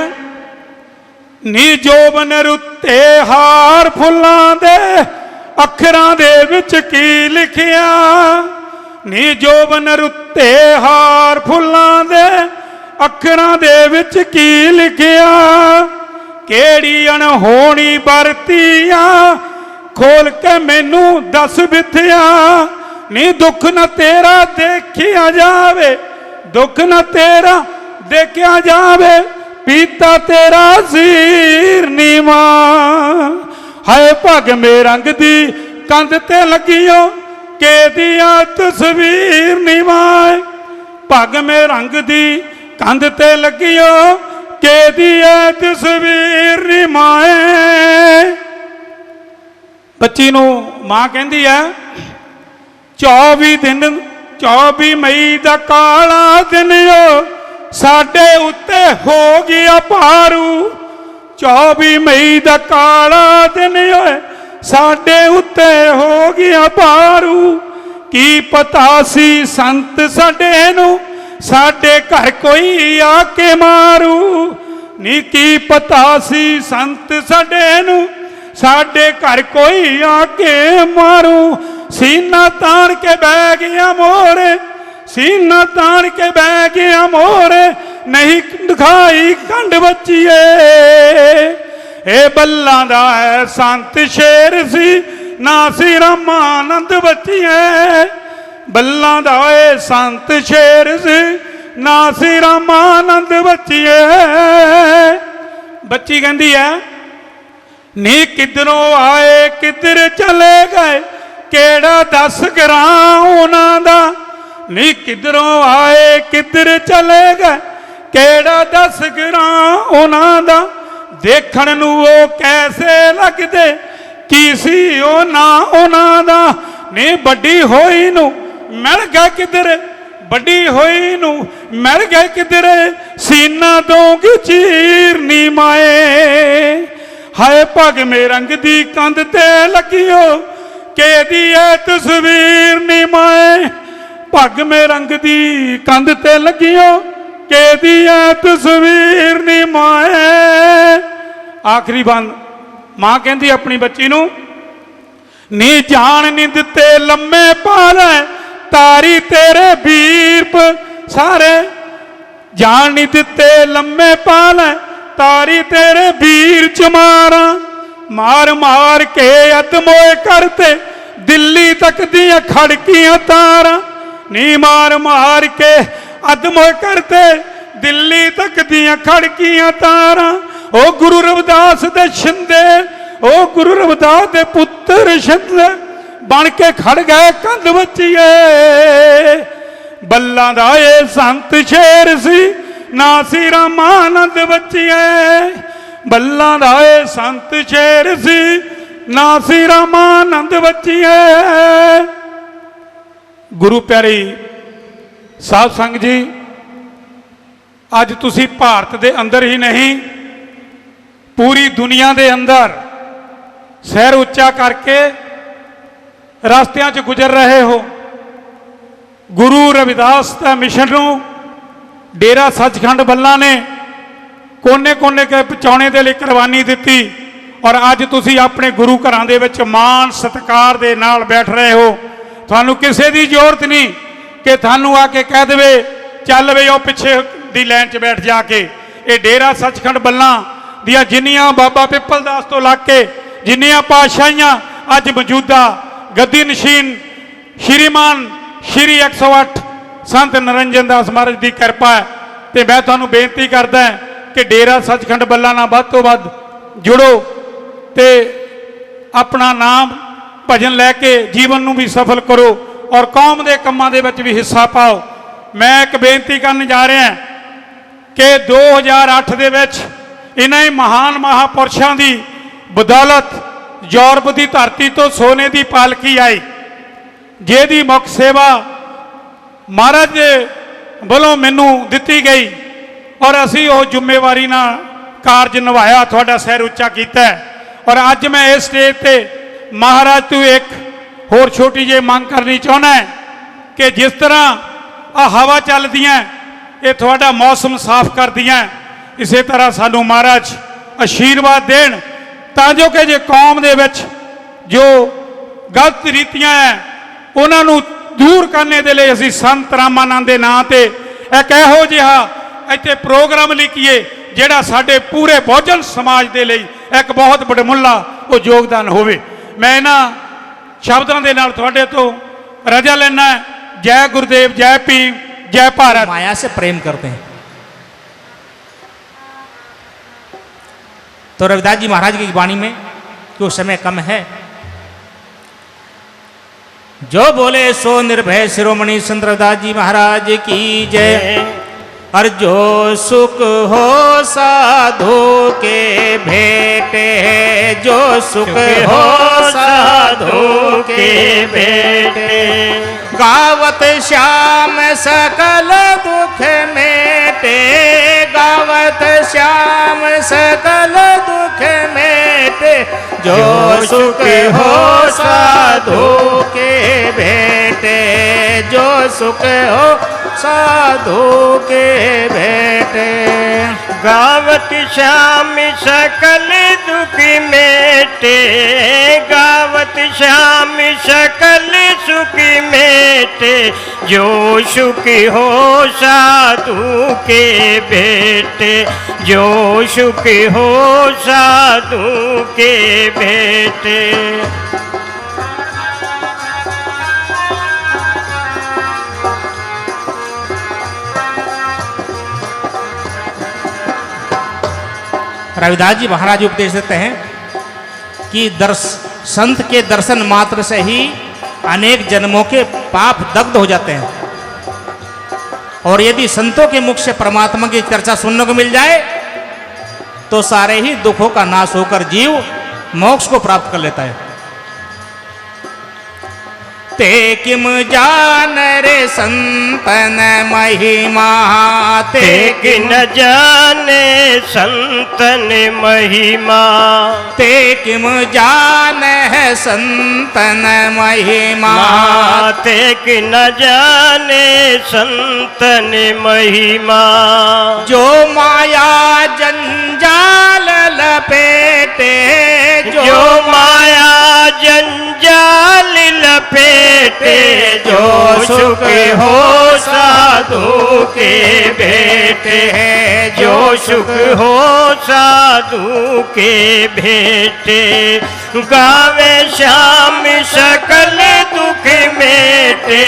ਨੀ ਜੋਬਨ ਰੁੱਤੇ ਹਾਰ ਫੁੱਲਾਂ ਦੇ ਅੱਖਰਾਂ ਦੇ ਵਿੱਚ ਕੀ ਲਿਖਿਆ। ਨੀ ਜੋਬਨ ਰੁੱਤੇ ਹਾਰ ਫੁੱਲਾਂ ਦੇ ਅੱਖਰਾਂ ਦੇ ਵਿੱਚ ਕੀ ਲਿਖਿਆ। ਕਿਹੜੀ ਅਣਹੋਣੀ ਵਰਤੀਆ, ਖੋਲ ਕੇ ਮੈਨੂੰ ਦੱਸ ਵਿਥਿਆ। ਨੀ ਦੁੱਖ ਨਾ ਤੇਰਾ ਦੇਖਿਆ ਜਾਵੇ, ਦੁੱਖ ਨਾ ਤੇਰਾ ਦੇਖਿਆ ਜਾਵੇ, ਪੀਤਾ ਤੇਰਾ ਜ਼ੀਰ ਨੀਵਾਂ। ਹਾਏ ਭਗਵੇਂ ਰੰਗ ਦੀ ਕੰਧ ਤੇ ਲੱਗਿਓ, ਕਿਹਦੀ ਆ ਤਸਵੀਰ ਨੀਵਾਂ। ਭਗਵੇਂ ਰੰਗ ਦੀ ਕੰਧ ਤੇ ਲੱਗਿਓ, ਕਿਹਦੀ ਆ ਤਸਵੀਰ ਨੀਵਾਂ। ਬੱਚੀ ਨੂੰ ਮਾਂ ਕਹਿੰਦੀ ਹੈ, 24 ਦਿਨ 24 ਮਈ ਦਾ ਕਾਲਾ ਦਿਨ ਓ ਸਾਡੇ ਉੱਤੇ ਹੋ ਗਿਆ ਭਾਰੂ। 24 ਮਈ ਦਾ ਕਾਲਾ ਦਿਨ ਓਏ ਸਾਡੇ ਉੱਤੇ ਹੋ ਗਿਆ ਭਾਰੂ। ਕੀ ਪਤਾ ਸੀ ਸੰਤ ਸਾਡੇ ਨੂੰ, ਸਾਡੇ ਘਰ ਕੋਈ ਆ ਕੇ ਮਾਰੂ। ਨੀ ਕੀ ਪਤਾ ਸੀ ਸੰਤ ਸਾਡੇ ਨੂੰ, ਸਾਡੇ ਘਰ ਕੋਈ ਆ ਕੇ ਮਾਰੂ। ਸੀਨਾ ਤਾਣ ਕੇ ਬਹਿ ਗਿਆ ਮੋਰੇ, ਸੀਨਾ ਤਾਣ ਕੇ ਬਹਿ ਗਿਆ ਮੋਰੇ, ਨਹੀਂ ਦਿਖਾਈ ਕੰਡ ਬੱਚੀਏ। ਇਹ ਬੱਲਾਂ ਦਾ ਹੈ ਸੰਤ ਸ਼ੇਰ ਸੀ, ਨਾ ਸੀ ਰਾਮਾਨੰਦ ਬੱਚੀਏ। ਬੱਲਾਂ ਦਾ ਏ ਸੰਤ ਸ਼ੇਰ ਸੀ, ਨਾ ਸੀ ਰਾਮਾਨੰਦ ਬੱਚੀਏ। ਬੱਚੀ ਕਹਿੰਦੀ ਹੈ, ਨੀ ਕਿੱਧਰੋਂ ਆਏ ਕਿੱਧਰ ਚਲੇ ਗਏ, ਕਿਹੜਾ ਦੱਸ ਕਰਾਂ ਉਹਨਾਂ ਦਾ। ਨੀ ਕਿੱਧਰੋਂ ਆਏ ਕਿੱਧਰ ਚਲੇ ਗਏ, ਕਿਹੜਾ ਦੱਸ ਕਰਾਂ ਉਹਨਾਂ ਦਾ। ਦੇਖਣ ਨੂੰ ਉਹ ਕੈਸੇ ਲੱਗਦੇ, ਕੀ ਸੀ ਉਹ ਨਾ ਉਹਨਾਂ ਦਾ। ਨੀ ਵੱਡੀ ਹੋਈ ਨੂੰ ਮਿਲ ਗਿਆ ਕਿਧਰੇ, ਵੱਡੀ ਹੋਈ ਨੂੰ ਮਿਲ ਗਿਆ ਕਿਧਰੇ, ਸੀਨਾ ਦੋਂਗੀ ਚੀਰ ਨੀ ਮਾਏ। ਹਾਏ ਭਗਵੇਂ ਰੰਗ ਦੀ ਕੰਧ ਤੇ ਲੱਗਿਓ, ਕਿਹਦੀ ਐ ਤਸਵੀਰ ਨੀ ਮਾਏ। ਭਗਵੇਂ ਰੰਗ ਦੀ ਕੰਧ ਤੇ ਲੱਗਿਓ, ਕਿਹਦੀ ਐ ਤਸਵੀਰ ਨੀ ਮਾਏ। ਆਖਰੀ ਬੰਦ ਮਾਂ ਕਹਿੰਦੀ ਆਪਣੀ ਬੱਚੀ ਨੂੰ, ਨੀ ਜਾਣ ਨੀ ਦਿੱਤੇ ਲੰਮੇ ਪਾਲੇ, ਤਾਰੀ ਤੇਰੇ ਵੀਰ ਸਾਰੇ। ਜਾਣ ਨੀ ਦਿੱਤੇ ਲੰਮੇ ਪਾਲੇ, ਤਾਰੀ ਤੇਰੇ ਵੀਰ ਚਮਾਰਾਂ। ਮਾਰ ਮਾਰ ਕੇ ਅਦਮੋਏ ਕਰਤੇ, ਦਿੱਲੀ ਤੱਕ ਦੀਆਂ ਖੜਕੀਆਂ ਤਾਰਾਂ। ਨੀ ਮਾਰ ਮਾਰ ਕੇ ਅਦਮੋਏ ਕਰਤੇ, ਦਿੱਲੀ ਤੱਕ ਦੀਆਂ ਖੜਕੀਆਂ ਤਾਰਾਂ। ਉਹ ਗੁਰੂ ਰਵਿਦਾਸ ਦੇ ਛਿੰਦੇ, ਉਹ ਗੁਰੂ ਰਵਿਦਾਸ ਦੇ ਪੁੱਤਰ ਛਿੰਦੇ, ਬਣ ਕੇ ਖੜ ਗਏ ਕੰਧ ਬੱਚੀਏ। ਬੱਲਾਂ ਦਾ ਇਹ ਸੰਤ ਸ਼ੇਰ ਸੀ, ना सी रामानंद बचिए बल्लां दा ए संत शेर सी ना सी रामानंद बचिए। गुरु प्यारी साध संगत जी, अज तुसी भारत दे अंदर ही नहीं पूरी दुनिया दे अंदर सिर उच्चा करके रास्तियां च गुजर रहे हो। गुरु रविदास का मिशन नूं डेरा सचखंड बल्ला ने कोने कोने के पहुँचाने के लिए कुर्बानी दी और अज तुसी अपने गुरु घरां दे विच मान सत्कार दे नाल बैठ रहे हो। थानू किसी की जरूरत नहीं कि थानू आके कह दे चल बई आओ पिछे दी लाइन च बैठ जाके। ये डेरा सचखंड बल्ला दियां जिन्नियां बाबा पिपल दास तो लग के जिन्नियां पातशाहियां अज मौजूदा गद्दी नशीन श्रीमान श्री 108 संत निरंजन दास महाराज की कृपा है। तो मैं तुहानू बेनती करदा कि डेरा सचखंड बल्ला नाल वध तो वध जुड़ो ते अपना नाम भजन लैके जीवन नूं भी सफल करो और कौम के कामां दे विच भी हिस्सा पाओ। मैं एक बेनती करने जा रहा कि 2008 दे विच इन्हां महान महापुरुषों की बदौलत यूरोप की धरती तो सोने की पालकी आई जिहदी मुख सेवा महाराज वालों मैनू दिती गई और असी वो जिम्मेवारी ना कारज निभाया, थोड़ा सिर उच्चा किया। और अज मैं इस स्टेज पे महाराज तू एक होर छोटी जी मंग करनी चाहना है कि जिस तरह आ हवा चलदी ये थोड़ा मौसम साफ कर दियाँ, इस तरह सानू महाराज आशीर्वाद देन ताजो कि जे कौम दे विच जो गलत रीतियां हैं उन्होंने दूर करने के लिए असी संत रामानंद के नाम से एक इहो जिहा इत्थे प्रोग्राम लिखिए जिहड़ा साडे पूरे बहुजन समाज के लिए एक बहुत बड़मुल्ला वो योगदान होवे। मैं इन्हां शब्दों के नाल तुहाडे तो रजा लेना। जय गुरुदेव, जय भीम, जय भारत। माया से प्रेम करते हैं। तो रविदास जी महाराज की वाणी में क्योंकि समय कम है, जो बोले सो निर्भय शिरोमणि संत रविदास जी महाराज की जय। और जो सुख हो साधु के भेटे, जो सुख हो साधु के भेटे, गावत श्याम सकल दुख मेटे, गावत श्याम सकल दुख मेटे, जो सुख हो साधु के भेटे, जो सुख हो साधु के भेटे। गावत श्याम सकल दुख मेटे, गावत श्याम सकल सुख मेटे, जो सुख हो साधु के भेटे, जो सुख हो साधु के भेटे। रविदास जी महाराज उपदेश देते हैं कि संत के दर्शन मात्र से ही अनेक जन्मों के पाप दग्ध हो जाते हैं और यदि संतों के मुख से परमात्मा की चर्चा सुनने को मिल जाए तो सारे ही दुखों का नाश होकर जीव मोक्ष को प्राप्त कर लेता है। ते किम जान रे संतन महिमा, ते किन जाने संतन महिमा, ते किम जान है संतन महिमा, ते किन जाने संतन महिमा। जो माया जंजाल लपेटे, जो माया जंजाल लपेटे, जो सुख हो साधु के भेटे, जो सुख हो साधु के भेटे। गावे श्याम सकल दुख मेटे,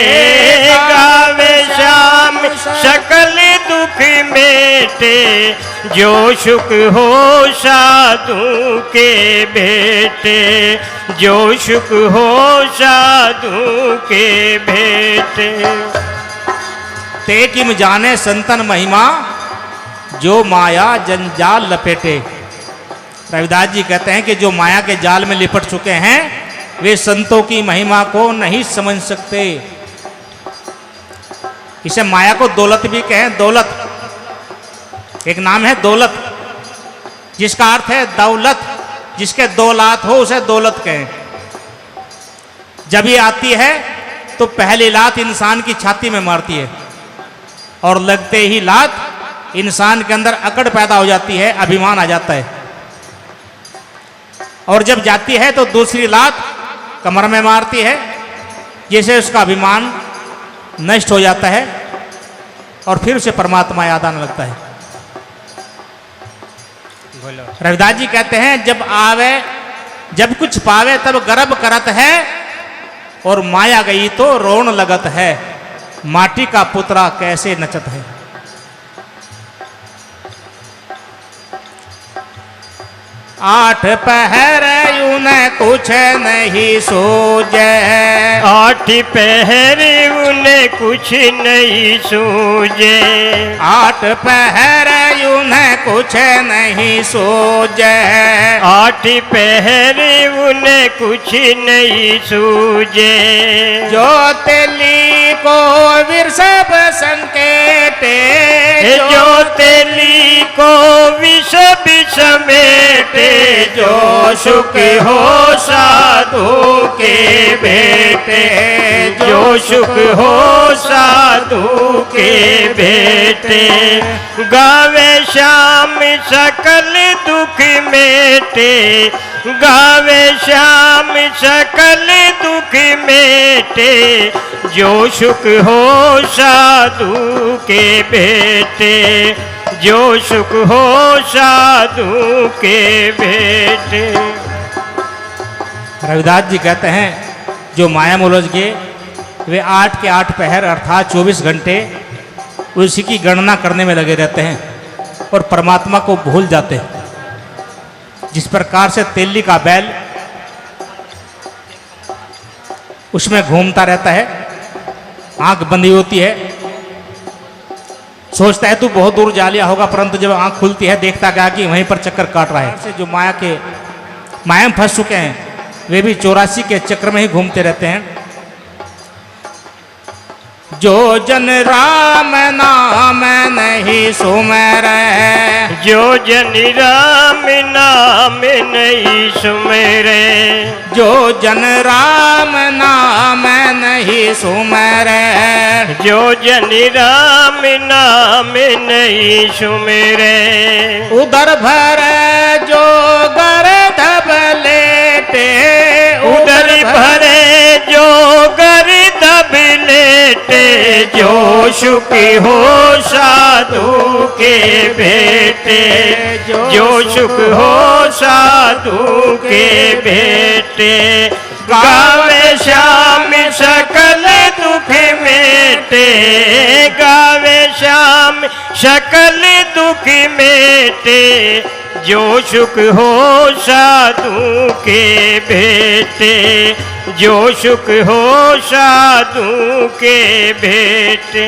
गावे श्याम सकल दुख मेटे, जो सुख हो साधु के भेटे, जो सुख हो साधु के भेटे। ते किम जाने संतन महिमा, जो माया जंजाल लपेटे। रविदास जी कहते हैं कि जो माया के जाल में लिपट चुके हैं वे संतों की महिमा को नहीं समझ सकते। इसे माया को दौलत भी कहें, दौलत एक नाम है दौलत, जिसका अर्थ है दौलत, जिसके दो लात हो उसे दौलत कहें। जब ये आती है तो पहली लात इंसान की छाती में मारती है और लगते ही लात इंसान के अंदर अकड़ पैदा हो जाती है, अभिमान आ जाता है। और जब जाती है तो दूसरी लात कमर में मारती है, जैसे उसका अभिमान नष्ट हो जाता है और फिर उसे परमात्मा याद आने लगता है। रविदास जी कहते हैं जब कुछ पावे तब गर्व करत है और माया गई तो रोन लगत है, माटी का पुतरा कैसे नचत है। आठ पहर उन्हें कुछ नहीं सूझे, आठ पहर उन्हें कुछ नहीं सूझे, आठ पहर उन्हें कुछ नहीं सूझे, आठ पहर उन्हें कुछ नहीं सूझे। जो तेली को विरसब संकेटे, जो तेली को विष समेटे, जो सुख हो साधु के बेटे, जो सुख हो साधु के बेटे। गावे श्याम सकल दुख मेटे, गावे श्याम सकल दुख मेटे, जो सुख हो साधु के बेटे, जो सुख हो साधु के बेटे। रविदास जी कहते हैं जो माया में उलझ गए वे 8 के 8 पहर अर्थात 24 घंटे उसी की गणना करने में लगे रहते हैं और परमात्मा को भूल जाते हैं। जिस प्रकार से तेली का बैल उसमें घूमता रहता है, आंख बंदी होती है, सोचता है तू बहुत दूर जा लिया होगा, परंतु जब आंख खुलती है देखता क्या कि वहीं पर चक्कर काट रहा है। जो माया में फंस चुके हैं वे भी 84 के चक्र में ही घूमते रहते हैं। जो जन राम नाम नहीं सुमेरे, जो जन राम नाम नहीं सुमेरे, जो जन राम नाम नहीं सुमेरे, जो जन राम नाम नहीं सुमेरे। उदर भरे जो गर्दभ लेटे, उदर भरे जो गर्दभ लेटे, जो सुख हो साधु के बेटे, जो सुख हो साधु के बेटे। गावे श्याम सकल दुख मेटे, गावे श्याम सकल दुख मेटे, जो सुख हो साधु के बेटे, जो सुख हो साधु के बेटे।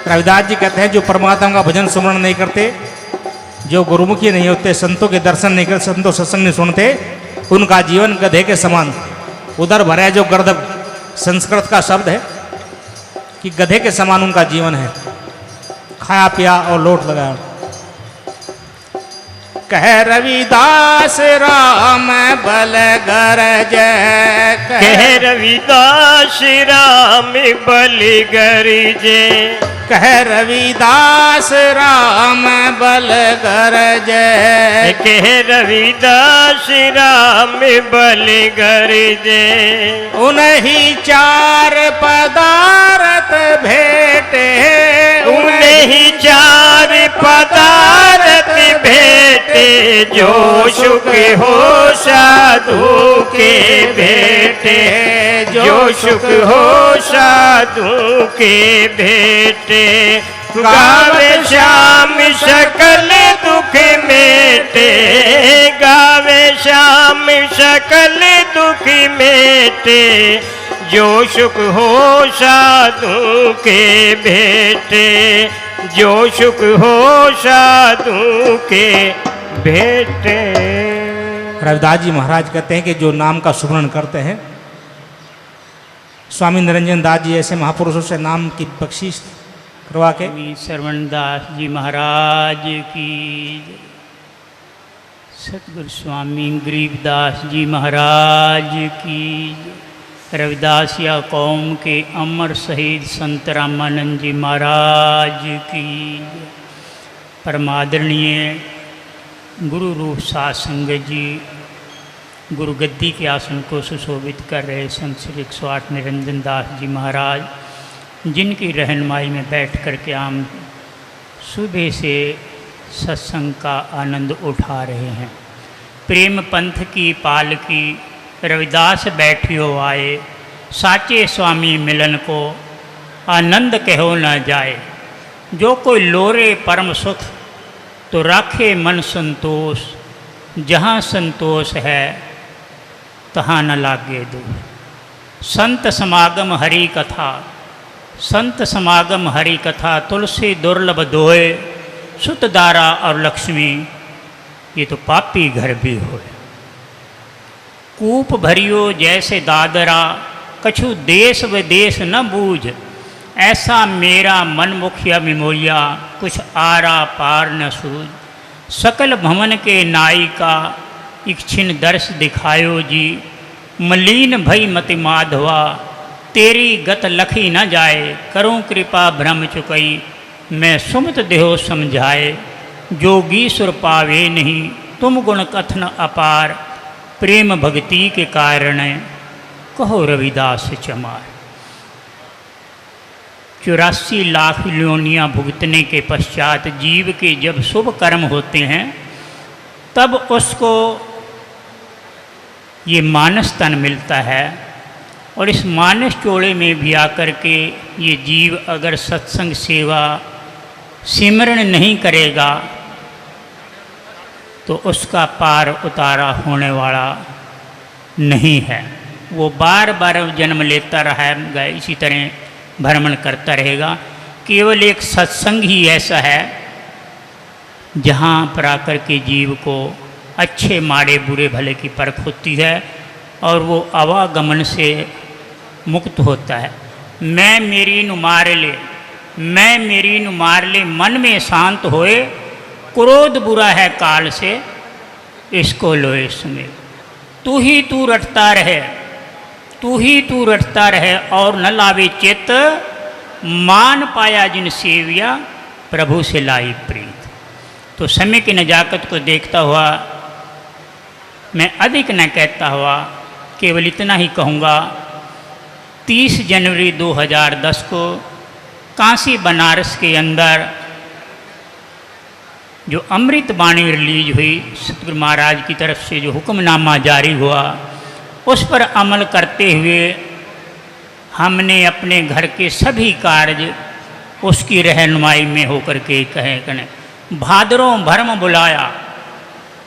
रविदास जी कहते हैं जो परमात्मा का भजन सुमरण नहीं करते, जो गुरुमुखी नहीं होते, संतों के दर्शन नहीं करते, संतों सत्संग नहीं सुनते, उनका जीवन गधे के समान। उधर भरा जो गर्दभ संस्कृत का शब्द है कि गधे के समान उनका जीवन है, खाया पिया और लोट लगाया। कह रविदास राम बल गरज, कह रविदास राम बल गरजे, कह रविदास राम बल गरज, कह रविदास राम बल गरजे। उन्हीं 4 पदार्थ भेटे, उन्हीं 4 पदार्थ भेटे, जो सुख हो साधु के बेटे, जो सुख हो साधु के बेटे। गावे श्याम सकल दुख मेटे, गावे श्याम सकल दुख मेटे, जो सुख हो साधु के भेटे, जो सुख हो साधु के भेटे। रविदास जी महाराज कहते हैं कि जो नाम का सुमरण करते हैं, स्वामी निरंजन दास जी ऐसे महापुरुषों से नाम की बख्शीश करवा के। स्वामी श्रवणदास जी महाराज की, सतगुरु स्वामी गरीबदास जी महाराज की, रविदासिया कौम के अमर शहीद संत रामानंद जी महाराज की, परमादरणीय गुरु रूप साध संगत जी, गुरु गद्दी के आसन को सुशोभित कर रहे संत श्री 108 निरंजन दास जी महाराज, जिनकी रहनुमाई में बैठ कर के हम सुबह से सत्संग का आनंद उठा रहे हैं। प्रेम पंथ की पालकी रविदास बैठियो आए, साचे स्वामी मिलन को आनंद कहो न जाए। जो कोई लोरे परम सुख तो राखे मन संतोष, जहाँ संतोष है तहाँ न लागे दूर। संत समागम हरि कथा, संत समागम हरि कथा, तुलसी दुर्लभ दोए, सुत दारा और लक्ष्मी, ये तो पापी घर भी होए। कूप भरियो जैसे दादरा, कछु देश विदेश न बूझ, ऐसा मेरा मन मुखिया मिमोया, कुछ आरा पार न सूझ। सकल भवन के नायिका, इच्छिन दर्श दिखायो जी, मलीन भई मति माधवा, तेरी गत लखी न जाए। करूं कृपा भ्रम चुकई, मैं सुमत देहो समझाए। जोगी सुर पावे नहीं, तुम गुण कथन अपार, प्रेम भक्ति के कारण कहो रविदास चमार। 84 लाख योनियाँ भुगतने के पश्चात जीव के जब शुभ कर्म होते हैं, तब उसको ये मानस तन मिलता है। और इस मानस चोड़े में भी आकर के ये जीव अगर सत्संग सेवा सिमरण नहीं करेगा तो उसका पार उतारा होने वाला नहीं है। वो बार बार जन्म लेता रहेगा, इसी तरह भ्रमण करता रहेगा। केवल एक सत्संग ही ऐसा है जहाँ पर आकर के जीव को अच्छे माड़े बुरे भले की परख होती है और वो आवागमन से मुक्त होता है। मैं मेरी नु मार ले, मैं मेरी नु मार ले, मन में शांत होए। क्रोध बुरा है काल से, इसको लोए सुने। तू ही तू रटता रहे, तू ही तू रटता रहे, और न लावे चित, मान पाया जिन सेविया, प्रभु से लाई प्रीत। तो समय की नजाकत को देखता हुआ मैं अधिक न कहता हुआ केवल इतना ही कहूँगा। 30 जनवरी 2010 को काशी बनारस के अंदर जो अमृत वाणी रिलीज हुई, सतगुरु महाराज की तरफ से जो हुक्मनामा जारी हुआ, उस पर अमल करते हुए हमने अपने घर के सभी कार्य उसकी रहनुमाई में होकर के कहे कने। भादरों भरम बुलाया,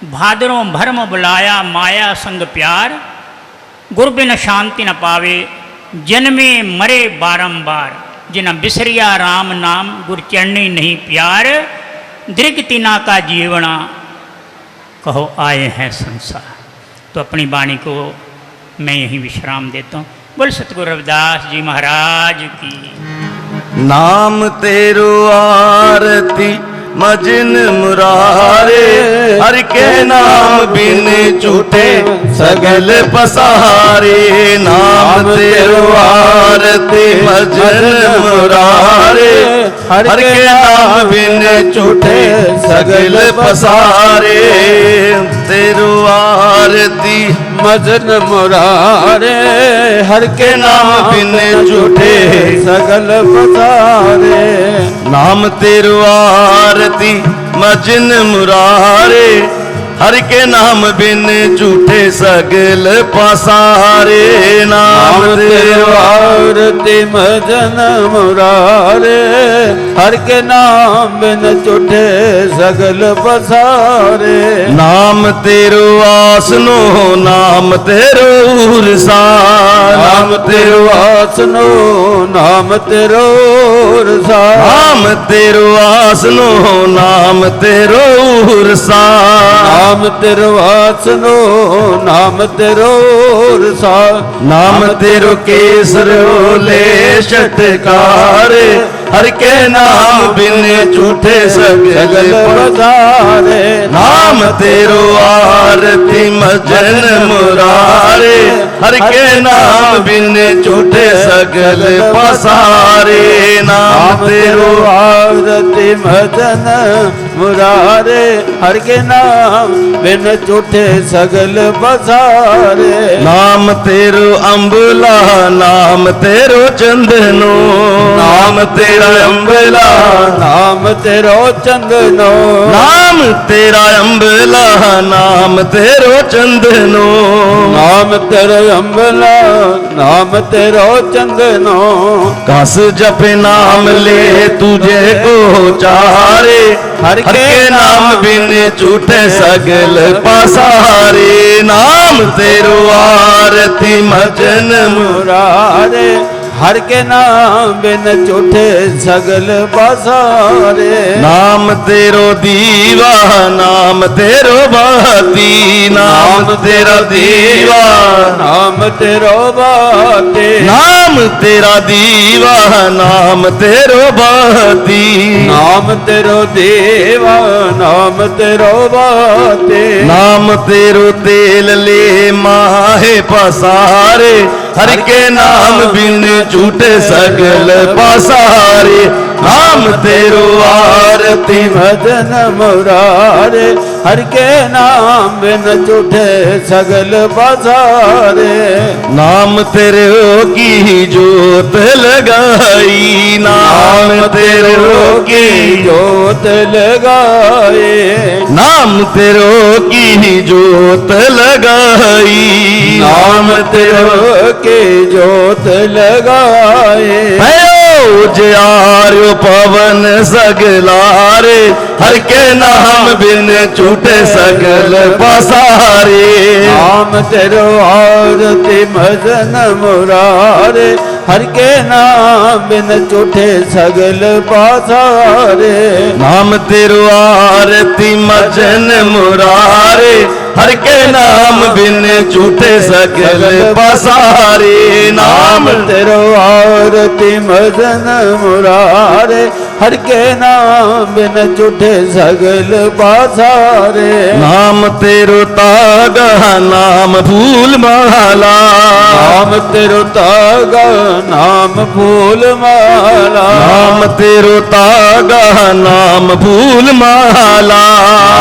भादरों भरम बुलाया, माया संग प्यार, गुर बिन शांति न पावे, जन्मे मरे बारंबार। जिन बिसरिया राम नाम, गुर चरणी नहीं प्यार, दृग तिना का जीवना, कहो आए हैं संसार। तो अपनी वाणी को मैं यही विश्राम देता हूँ। बोल सतगुरु रविदास जी महाराज की। नाम तेरो आरती मजिन मुरारे, हर के नाम बिन झूठे सगल पसारे। नाम तेरो आरती मजिन मुरारे, हर के नाम बिन झूठे सगल पसारे। तेरो आरती मजन मुरारे, हर के नाम बिन झूठे सगल पसारे। नाम तेरो आरती मजिन मुरारे, हर के नाम बिन झूठे सगल पसारे। नाम तेरो आरती भजन मुरारे, हर के नाम बिन झूठे सगल पसारे। नाम तेरो आसनो नाम तेरो उरसा, नाम तेरो आसनो नाम तेरो उरसा। नाम तेरो आसनो नाम तेरो उरसा। नाम तेरो आसनो नाम तेरो उरसा। नाम तेरो केसर ओले छटकारे, हर के नाम बिन झूठे सगल पसारे। नाम तेरो आरती मजन मुरारे, हर के नाम बिन झूठे सगल पसारे। नाम तेरो आरती भजन मुरारे, हर के नाम बिन झूठे सगल पसारे। नाम तेरो अम्बला नाम तेरो चंदनो, नाम तेरा अम्बला नाम तेरो चंदनो। नाम तेरा अम्बला नाम तेरो चंदनो। नाम तेरो अम्बला नाम तेरो चंदनो। कस जप नाम ले तुझे को चारे, हर के नाम बिन झूठे सगल पसारे। नाम तेरो आरती मजन मुरारे, हर के नाम बिन झूठे सगल पसारे। नाम तेरो दीवा नाम तेरो बाती, नाम तेरा दीवा नाम तेरो बाते। नाम तेरा दीवा नाम तेरो बाती। नाम तेरो देवा नाम तेरो बाते। नाम तेरो तेल ले माहे पसारे, हर के नाम बिन झूठे सगल पसारे। नाम तेरो आरती भजन मुरारे, हर के नाम बिन झूठे सगल पसारे। नाम तेरे की जोत लगाई, नाम तेरे की जोत लगाए। नाम तेरो की जोत लगाई। नाम तेरो के जोत लगाए। आर्यो पवन सगलारे, हर के नाम बिन झूठे सगल पसारे। नाम तेरो आरती भजन मुरारे, हर के नाम बिन झूठे सगल पसारे। नाम तेरो आरती मजन मुरारे, हर के नाम बिन झूठे सगल पसारे। नाम तेरो आरती भजन मुरारे, हर के नाम बिन झूठे सगल पसारे। नाम तेरो तागा नाम फूल माला, नाम तेरो तागा नाम फूल माला। नाम तेरो तागा नाम फूल माला।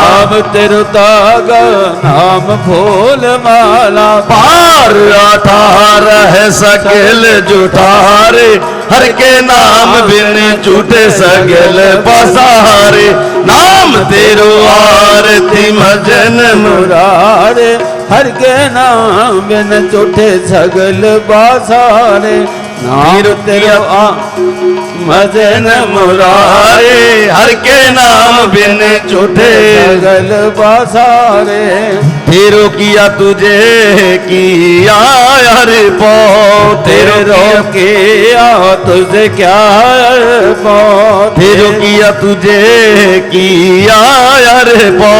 नाम तेरो तागा नाम फूल माला। पार 18 सकल जुठारे, हर के नाम बिन झूठे सगल पसारे। नाम तेरो आरती भजन मुरारे, हर के नाम बिन झूठे सगल पसारे। नाम तेरो भजन मुरारे, हर के नाम बिन झूठे सगल पसारे। तेरो किया तुझे किया यार पो, तेरो किया तुझे क्या पो। तेरो किया तुझे किया यार पो,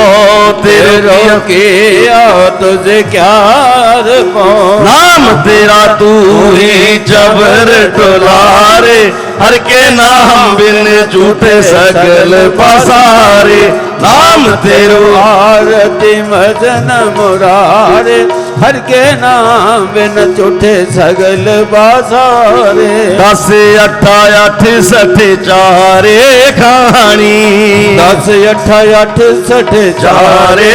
तेरो किया तुझे क्या पो। नाम तेरा तू ही जबर टोलारे, हर के नाम बिन झूठे सगल पसारे। नाम तेरो आरती भजन मुरारे, हर के नाम बिन झूठे सगल पसारे। 10 8 68 चारे खानी, 10 8 68 चारे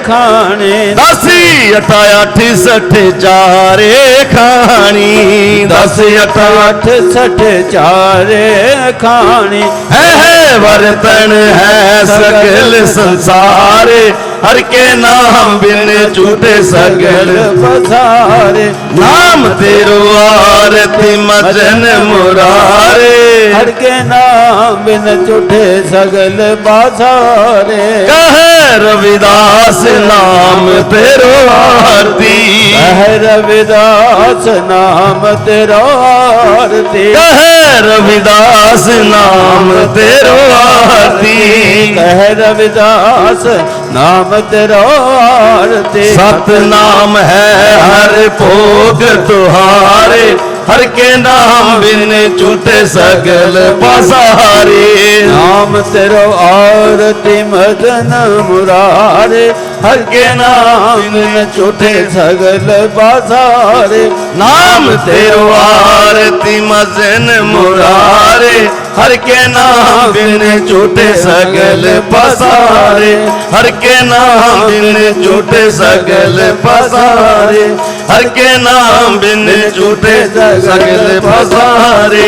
खाने। 10 8 68 चारे खानी, 10 8 68 चारे खाने। है बर्तन है सकल संसारे, हर के नाम बिन छूटे सगल पसारे नाम तेरो आरती मजन मुरारे हर के नाम बिन छूटे सगल पसारे कहे रविदास नाम तेरो आरती कहे रविदास नाम तेरो आरती कहे रविदास नाम तेरो आरती कहे रविदास नाम तेरो आरती सतनाम है हर भोग तुहारे हर के नाम बिन छूटे सगल पसारे नाम तेरो आरती मदन मुरारे हर के नाम बिन छूटे सगल पसारे नाम तेरो आरती मदन मुरारे हर के नाम बिन छूटे सगल पसारे हर के नाम बिन छूटे सगल पसारे हर के नाम बिन छूटे सगल पसारे।